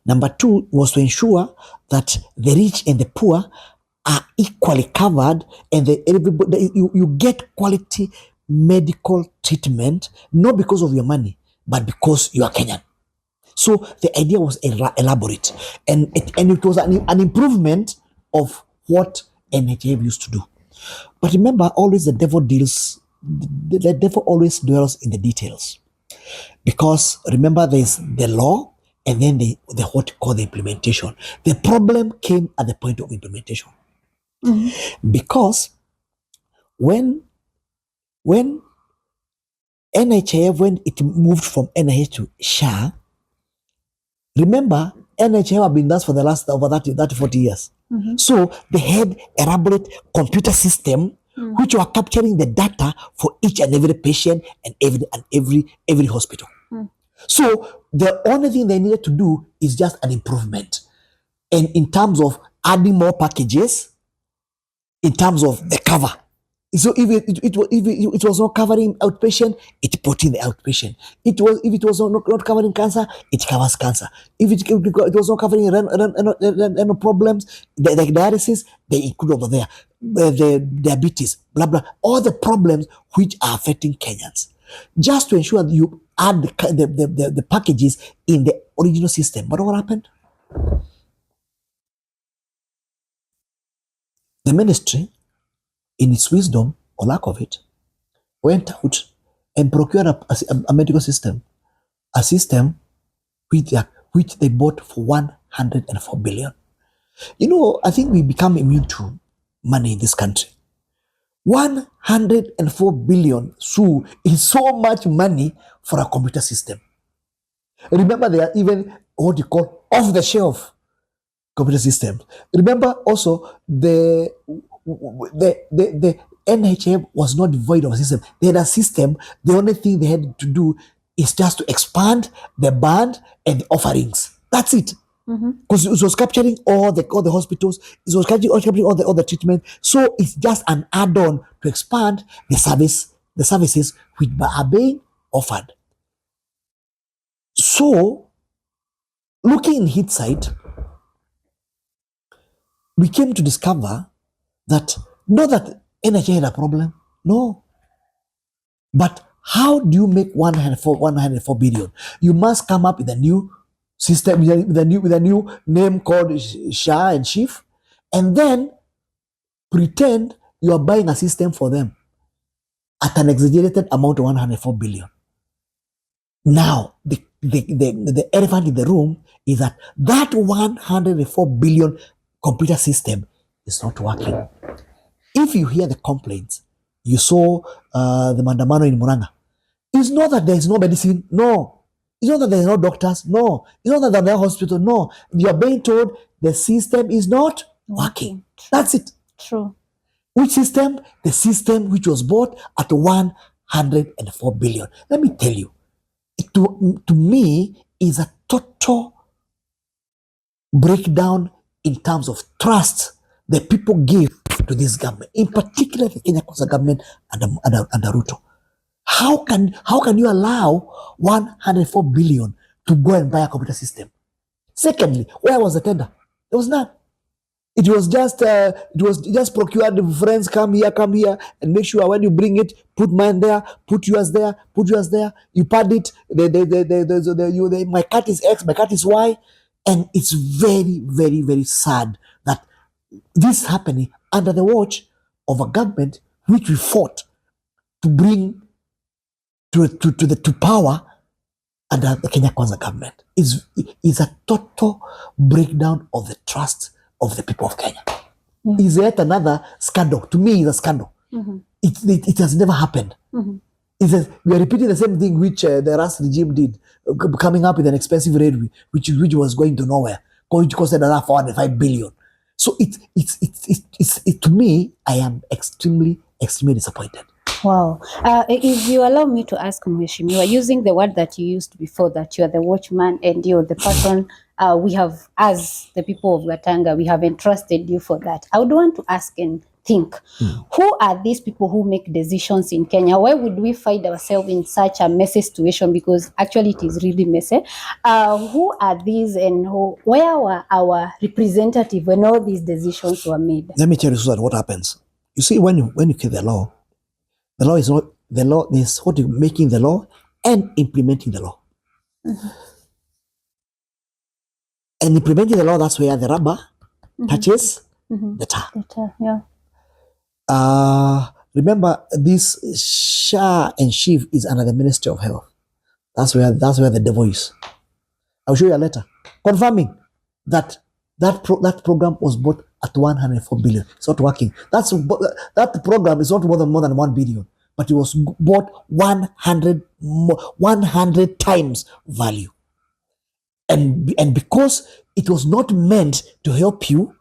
Number 2 was to ensure that the rich and the poor are equally covered, and you get quality medical treatment, not because of your money, but because you are Kenyan. So the idea was elaborate, and it was an improvement of what NHF used to do. But remember, always the devil always dwells in the details, because remember, there's the law and then the what you call the implementation. The problem came at the point of implementation, because when NHF, when it moved from NHF to SHA, remember, NHF have been done for the last over 40 years. So they had elaborate computer system which were capturing the data for each and every patient and every hospital. So the only thing they needed to do is just an improvement. And in terms of adding more packages, in terms of the cover. So if it was not covering outpatient, it put in the outpatient. If it was not covering cancer, it covers cancer. If it was not covering renal problems, the dialysis, they include over there. The diabetes, blah blah, all the problems which are affecting Kenyans. Just to ensure that you add the packages in the original system. But what happened? The ministry, in its wisdom or lack of it, went out and procured a medical system, a system which they bought for 104 billion. I think we become immune to money in this country. 104 billion is so much money for a computer system. Remember, there are even what you call off-the-shelf computer systems. Remember also the NHM was not devoid of a system. They had a system. The only thing they had to do is just to expand the band and the offerings. That's it. Because it was capturing all the hospitals, it was capturing all the treatment. So it's just an add-on to expand the services which are being offered. So, looking in hindsight, we came to discover that not that NHA had a problem, no. But how do you make 104 billion? You must come up with a new system, with a new name called SHA and SHIF, and then pretend you are buying a system for them at an exaggerated amount of 104 billion. Now, the elephant in the room is that 104 billion computer system is not working. If you hear the complaints, you saw the Mandamano in Muranga. It's not that there is no medicine, no. It's not that there are no doctors, no. It's not that there are hospitals, no. You are being told the system is not working. That's it. True. Which system? The system which was bought at 104 billion. Let me tell you, to me, is a total breakdown in terms of trust that people give to this government, in particular the Kenya Kwanza government under Ruto. How can you allow 104 billion to go and buy a computer system? Secondly, where was the tender? There was none. It was just procured. Friends, come here, and make sure when you bring it, put mine there, put yours there, You pad it. My cat is X, my cat is Y, and it's very, very, very sad that this is happening under the watch of a government which we fought to bring to power under the Kenya Kwanza government. Is a total breakdown of the trust of the people of Kenya. Is yet another scandal. To me, it's a scandal. It has never happened. We are repeating the same thing which the Ras regime did, coming up with an expensive railway, which was going to nowhere, which costed another 405 billion. So it to me, I am extremely disappointed. Wow. If you allow me to ask, Mheshimiwa, you are using the word that you used before, that you are the watchman and you're the person we have, as the people of Gatanga, we have entrusted you for that. I would want to ask and think, who are these people who make decisions in Kenya? Why would we find ourselves in such a messy situation? Because actually it is really messy. Who are these, and where were our representatives when all these decisions were made? Let me tell you, Susan, what happens. You see, when you create the law is not the law. Is what you making the law and implementing the law. And implementing the law, that's where the rubber touches the tar. Yeah. Remember, this SHA and SHIF is under the Ministry of Health. That's where the devil is. I'll show you a letter confirming that program was bought at 104 billion. It's not working. That program is not more than 1 billion, but it was bought 100 times value. And because it was not meant to help you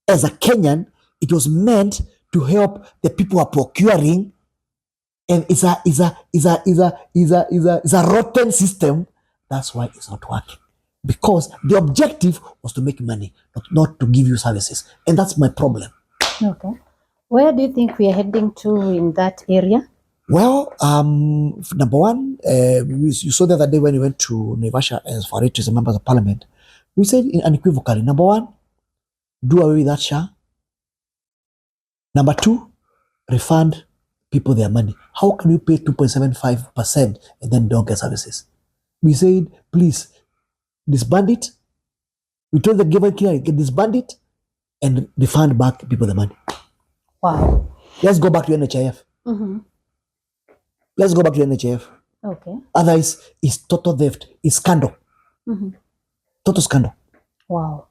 as a Kenyan, it was meant to help the people who are procuring, and it's a rotten system. That's why it's not working. Because the objective was to make money, not to give you services. And that's my problem. Okay. Where do you think we are heading to in that area? Well, number one, you saw the other day when we went to Naivasha as for it as members of parliament, we said unequivocally, number one, do away with that SHA. Number two, refund people their money. How can you pay 2.75% and then don't get services? We said, please, disband it. We told the government clearly, disband it and refund back people the money. Wow. Let's go back to NHIF. Let's go back to NHIF. Okay. Otherwise, it's total theft. It's scandal. Total scandal. Wow.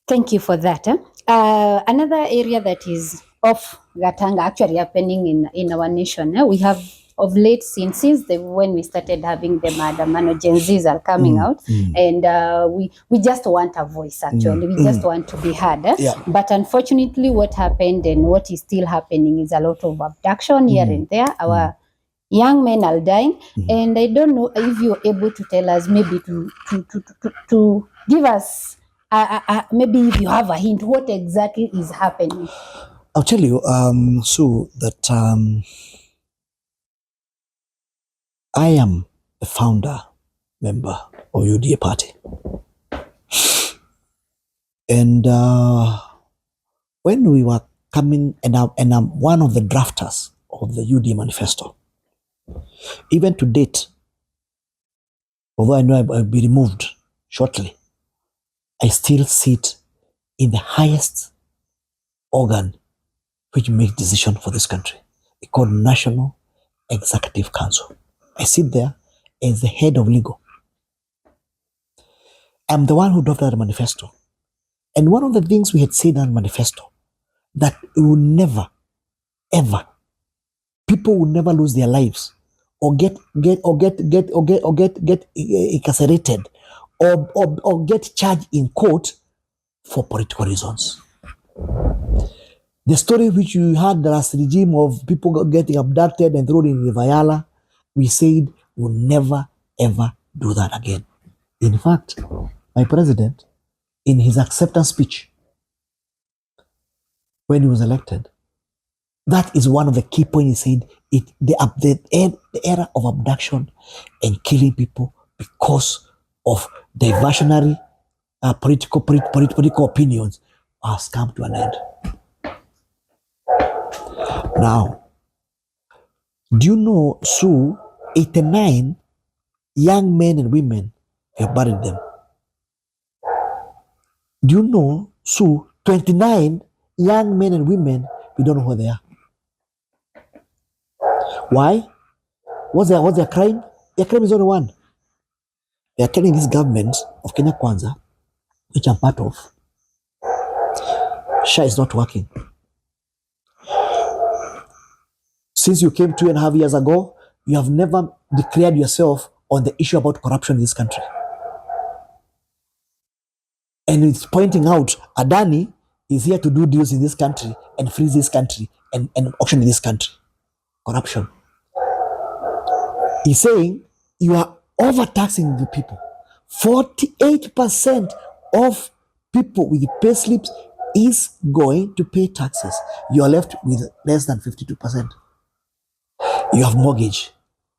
Thank you for that. Another area that is off Gatanga actually happening in our nation. We have of late since when we started having the Maandamano, Gen Zs are coming out, and we just want a voice actually. We just want to be heard. Yeah. But unfortunately, what happened and what is still happening is a lot of abduction here and there. Our young men are dying, and I don't know if you're able to tell us, maybe to give us maybe if you have a hint, what exactly is happening? I'll tell you, Sue, that I am a founder member of UDA party. And when we were coming, and I'm one of the drafters of the UDA manifesto, even to date, although I know I'll be removed shortly, I still sit in the highest organ which makes decision for this country. It's called National Executive Council. I sit there as the head of legal. I'm the one who drafted the manifesto. And one of the things we had said in the manifesto, that we will never, ever, people will never lose their lives or get incarcerated or get charged in court for political reasons. The story which you had the last regime of people getting abducted and thrown in the Vayala, we said we'll never ever do that again. In fact, my president, in his acceptance speech when he was elected, that is one of the key points. He said the era of abduction and killing people because of diversionary political opinions has come to an end. Now, do you know, Sue, 89 young men and women have buried them? Do you know, Sue, 29 young men and women, we don't know where they are? Why? What's their crime? Their crime is only one. They are telling this government of Kenya Kwanza, which I'm part of, SHA is not working. Since you came 2.5 years ago, you have never declared yourself on the issue about corruption in this country. And it's pointing out Adani is here to do deals in this country and freeze this country and auction in this country. Corruption. He's saying you are overtaxing the people. 48% of people with pay slips is going to pay taxes. You are left with less than 52%. You have mortgage,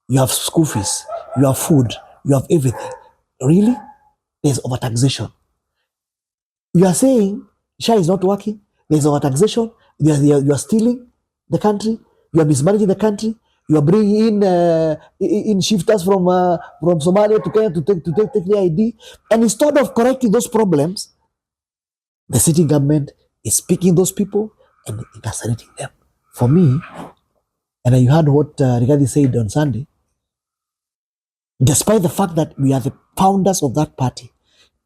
you have school fees, you have food, you have everything. Really? There's overtaxation. You are saying SHA is not working, there's overtaxation, you are stealing the country, you are mismanaging the country, you are bringing in shifters from Somalia to Kenya to take the ID. And instead of correcting those problems, the sitting government is picking those people and incarcerating them. For me, and you heard what Rigathi said on Sunday, despite the fact that we are the founders of that party,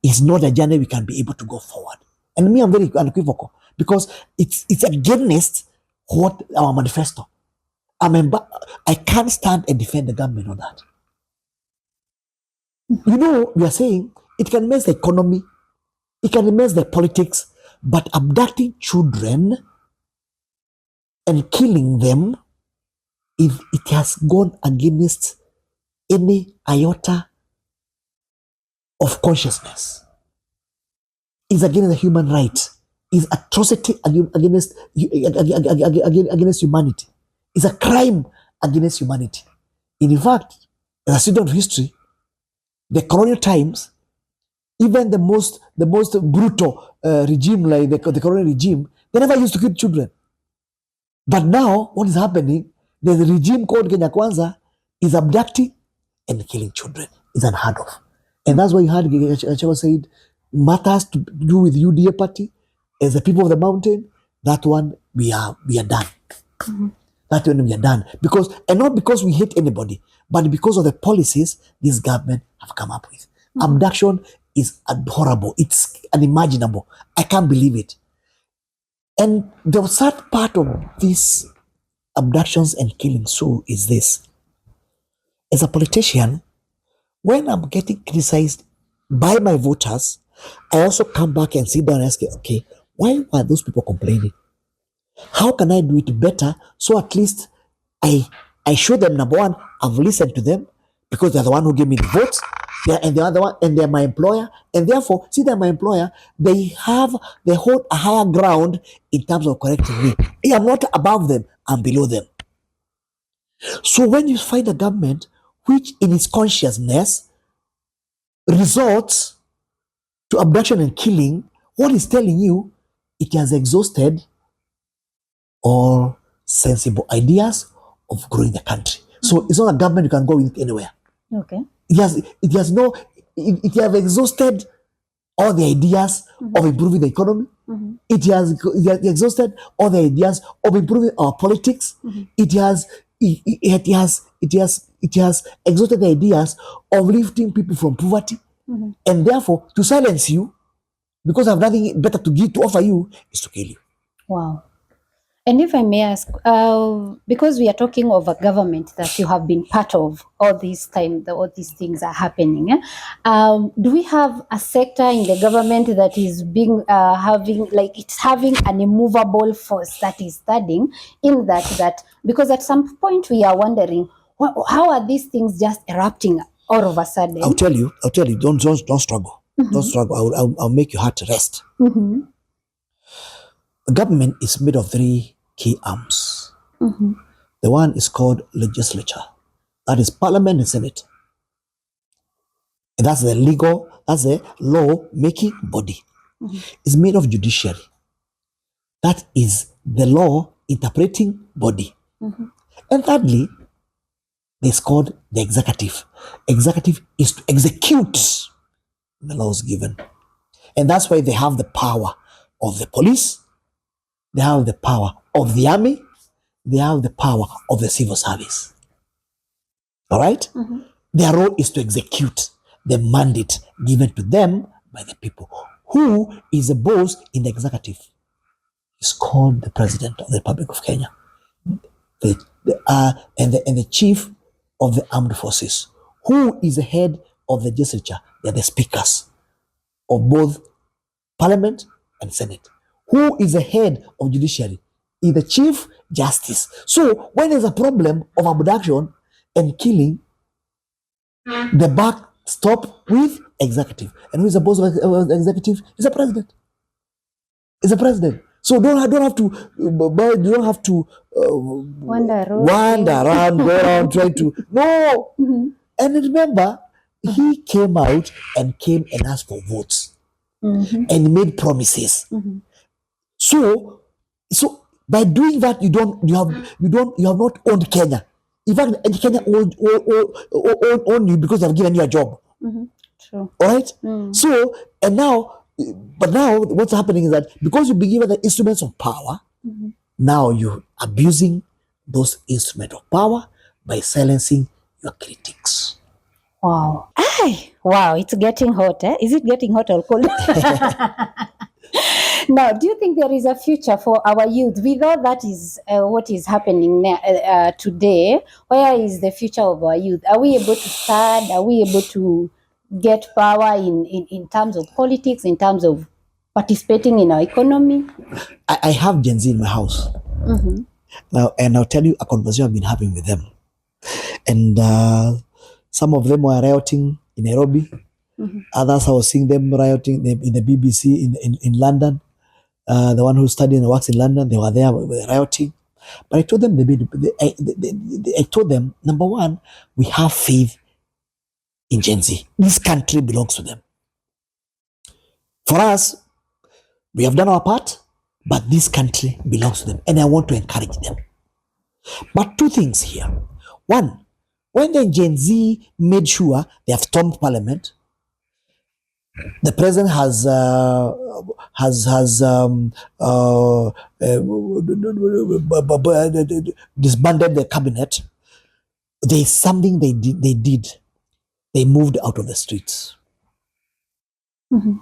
it's not a journey we can be able to go forward. And me, I'm very unequivocal because it's against what our manifesto. I can't stand and defend the government on that. You know, we are saying it can mess the economy, it can mess the politics, but abducting children and killing them, if it has gone against any iota of consciousness, is against the human right, is atrocity against humanity, is a crime against humanity. In fact, as a student of history, the colonial times, even the most brutal regime like the colonial regime, they never used to kill children. But now, what is happening? There's a regime called Kenya Kwanza is abducting and killing children. It's unheard of. And that's why you heard Gachagua said, matters to do with UDA party, as the people of the mountain, that one we are done. That one we are done. And not because we hate anybody, but because of the policies this government have come up with. Abduction is adorable. It's unimaginable. I can't believe it. And the sad part of these abductions and killings too is this. As a politician, when I'm getting criticized by my voters, I also come back and sit down and ask, okay, why were those people complaining? How can I do it better so at least I show them, number one, I've listened to them because they're the one who gave me the votes, and the other one, and they're my employer, and therefore, see, they're my employer, they hold a higher ground in terms of correcting me. I'm not above them, I'm below them. So when you find a government which in its consciousness resorts to abduction and killing, what is telling you it has exhausted all sensible ideas of growing the country. So it's not a government you can go with anywhere. Okay. It has exhausted all the ideas of improving the economy. It has exhausted all the ideas of improving our politics. It has exhausted the ideas of lifting people from poverty. And therefore, to silence you, because I have nothing better to offer you, is to kill you. Wow. And if I may ask, because we are talking of a government that you have been part of all this time, all these things are happening. Do we have a sector in the government that is having an immovable force that is studying in that? Because at some point we are wondering, how are these things just erupting all of a sudden? I'll tell you. Don't struggle. Don't struggle. I'll make your heart rest. The government is made of three key arms. The one is called legislature. That is parliament and senate. And that's the law-making body. It's made of judiciary. That is the law interpreting body. And thirdly, it's called the executive. Executive is to execute the laws given. And that's why they have the power of the police, they have the power of the army, they have the power of the civil service. All right? Their role is to execute the mandate given to them by the people. Who is the boss in the executive? It's called the President of the Republic of Kenya. And the chief of the armed forces. Who is the head of the legislature? They're the speakers of both parliament and senate. Who is the head of judiciary? Is the chief justice. So when there's a problem of abduction and killing, the buck stop with executive. And who is the boss of the executive? It's the president. It's the president. So you don't have to wander around, go around trying to no. And remember, he came out and asked for votes and made promises. So by doing that, you have not owned Kenya. In fact, Kenya own you because they have given you a job. True. All right. So but now what's happening is that because you've been given the instruments of power, now you're abusing those instruments of power by silencing your critics. Wow. Wow, it's getting hot. Is it getting hot or cold? Now, do you think there is a future for our youth? We know that is what is happening today. Where is the future of our youth? Are we able to stand? Are we able to get power in terms of politics, in terms of participating in our economy? I have Gen Z in my house. Now, and I'll tell you a conversation I've been having with them. And some of them were rioting in Nairobi. Others, I was seeing them rioting in the BBC in London. The one who studied and works in London, they were there rioting. But I told them, I told them, number one, we have faith in Gen Z. This country belongs to them. For us, we have done our part, but this country belongs to them, and I want to encourage them. But two things here. One, when the Gen Z made sure they have stormed parliament, the president has disbanded the cabinet. there is something they did. They moved out of the streets. And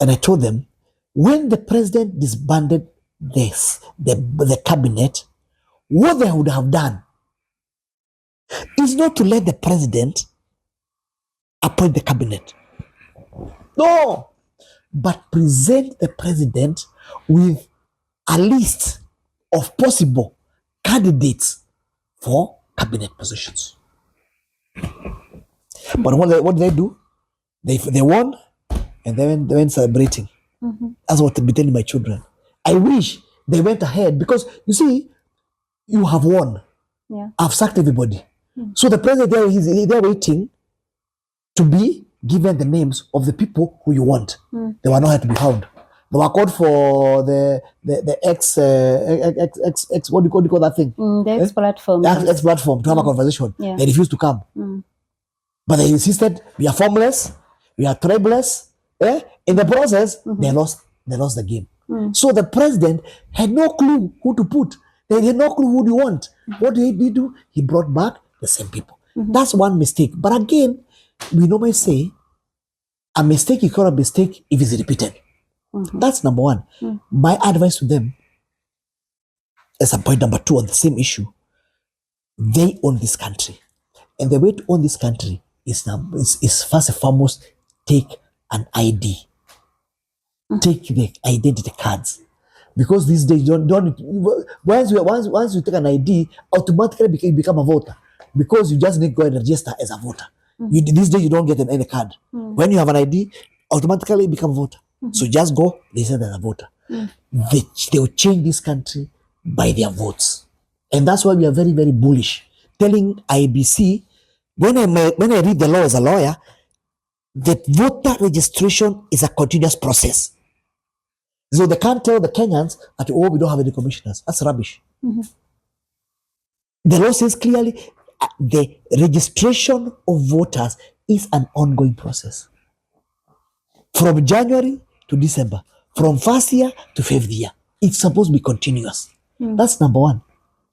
I told them, when the president disbanded the cabinet, what they would have done is not to let the president appoint the cabinet. No, but present the president with a list of possible candidates for cabinet positions. But what did they do? They won, and they went celebrating. That's what I've been telling my children. I wish they went ahead, because you see, you have won. Yeah. I've sacked everybody. So the president there, they're waiting to be given the names of the people who you want. They were not to be found. They were called for the X what do you call that thing? The X platform. The X platform to have a conversation. Yeah. They refused to come. But they insisted, we are formless, we are tribeless. In the process, they lost the game. So the president had no clue who to put. They had no clue who to want. What did he do? He brought back the same people. That's one mistake. But again, we normally say a mistake is called a mistake if it's repeated. That's number one. My advice to them, as a point number two on the same issue, they own this country. And the way to own this country is first and foremost, take an ID. Take the identity cards. Because these days, once you take an ID, automatically you become a voter. Because you just need to go and register as a voter. These days, you don't get any card. When you have an ID, automatically you become a voter. So just go, they say they're a voter. They will change this country by their votes. And that's why we are very, very bullish. Telling IBC, when I read the law as a lawyer, that voter registration is a continuous process. So they can't tell the Kenyans that, oh, we don't have any commissioners. That's rubbish. The law says clearly the registration of voters is an ongoing process. From January to December, from first year to fifth year. It's supposed to be continuous. That's number one.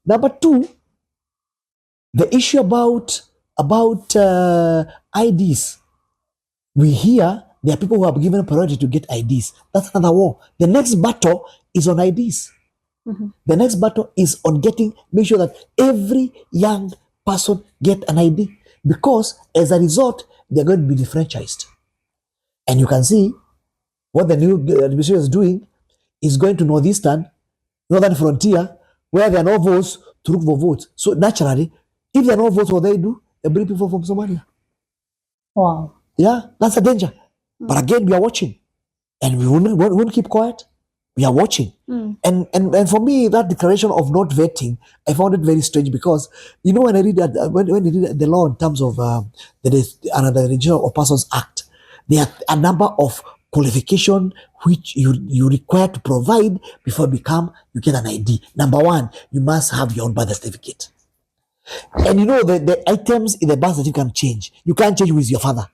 Number two, the issue about IDs. We hear there are people who have given priority to get IDs. That's another war. The next battle is on IDs. The next battle is on make sure that every young person get an ID, because as a result, they're going to be defranchised. And you can see what the new administration is doing is going to northern frontier, where there are no votes, to look for votes. So naturally, if there are no votes, what they do, they bring people from Somalia. Wow. Yeah, that's a danger. But again, we are watching, and we won't keep quiet. We are watching. And for me, that declaration of not vetting, I found it very strange, because when I read that, when you read the law in terms of the Registration of Persons Act, there are a number of qualification which you require to provide before you get an ID. Number one, you must have your own birth certificate. And the items in the birth certificate can change. You can't change with your father.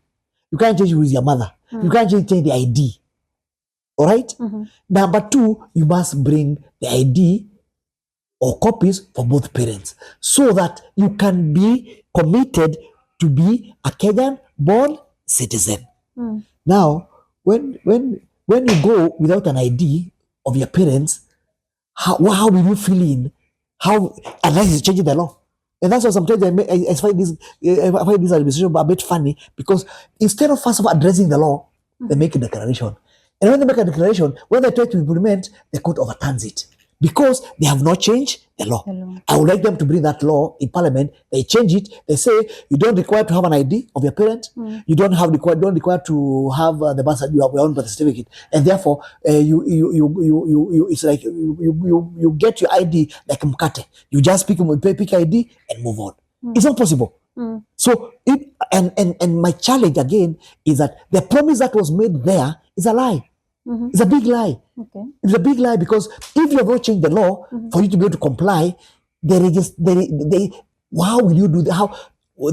You can't change with your mother. You can't change the ID. All right? Number two, you must bring the ID or copies for both parents, so that you can be committed to be a Kenyan-born citizen. Now, when you go without an ID of your parents, how will you feel unless you change the law? And that's why sometimes I find this administration a bit funny, because instead of first of all addressing the law, they make a declaration. And when they make a declaration, when they try to implement, the court overturns it, because they have not changed the law. I would like them to bring that law in parliament. They change it. They say you don't require to have an ID of your parent. You don't require to have the birth certificate, you have your own birth certificate, and therefore it's like you get your ID like mkate. You just pick ID and move on. It's not possible. So and my challenge again is that the promise that was made there is a lie. It's a big lie. Okay. It's a big lie, because if you have not changed the law for you to be able to comply, how will you do that? How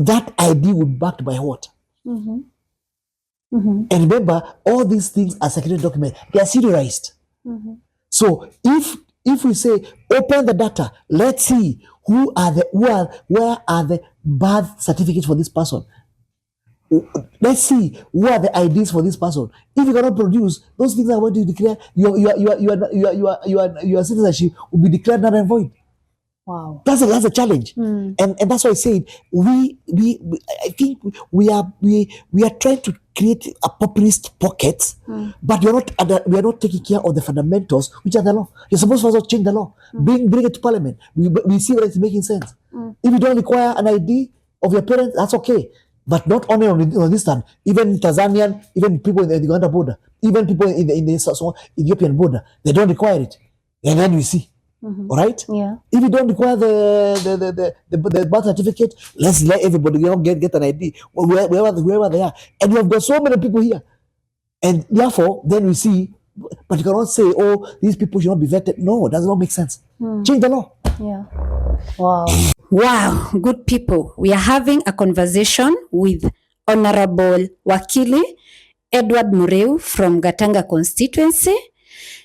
that ID would be backed by what? And remember, all these things are security documents. They are serialized. So if we say open the data, let's see Where are the birth certificates for this person? Let's see who are the IDs for this person. If you cannot produce those things, I want to declare your citizenship will be declared null and void. Wow, that's a challenge, and that's why I said I think we are trying to create a populist pocket, but we are not taking care of the fundamentals, which are the law. You're supposed to change the law, bring it to parliament. We see whether it's making sense. If you don't require an ID of your parents, that's okay, but not only on this land. Even Tanzanian, even people in the Uganda border, even people in the Ethiopian border, they don't require it, and then we see. All right. Yeah. If you don't require the birth certificate, let's let everybody get an ID wherever they are. And you have got so many people here, and therefore then we see. But you cannot say, "Oh, these people should not be vetted." No, it does not make sense. Change the law. Yeah. Wow. Wow. Good people. We are having a conversation with Honorable Wakili Edward Muriu from Gatanga constituency.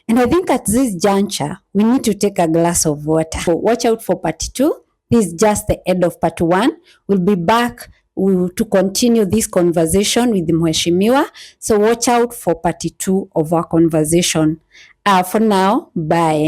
And I think at this juncture, we need to take a glass of water. So watch out for part 2. This is just the end of part 1. We'll be back to continue this conversation with Mheshimiwa. So watch out for part 2 of our conversation. For now, bye.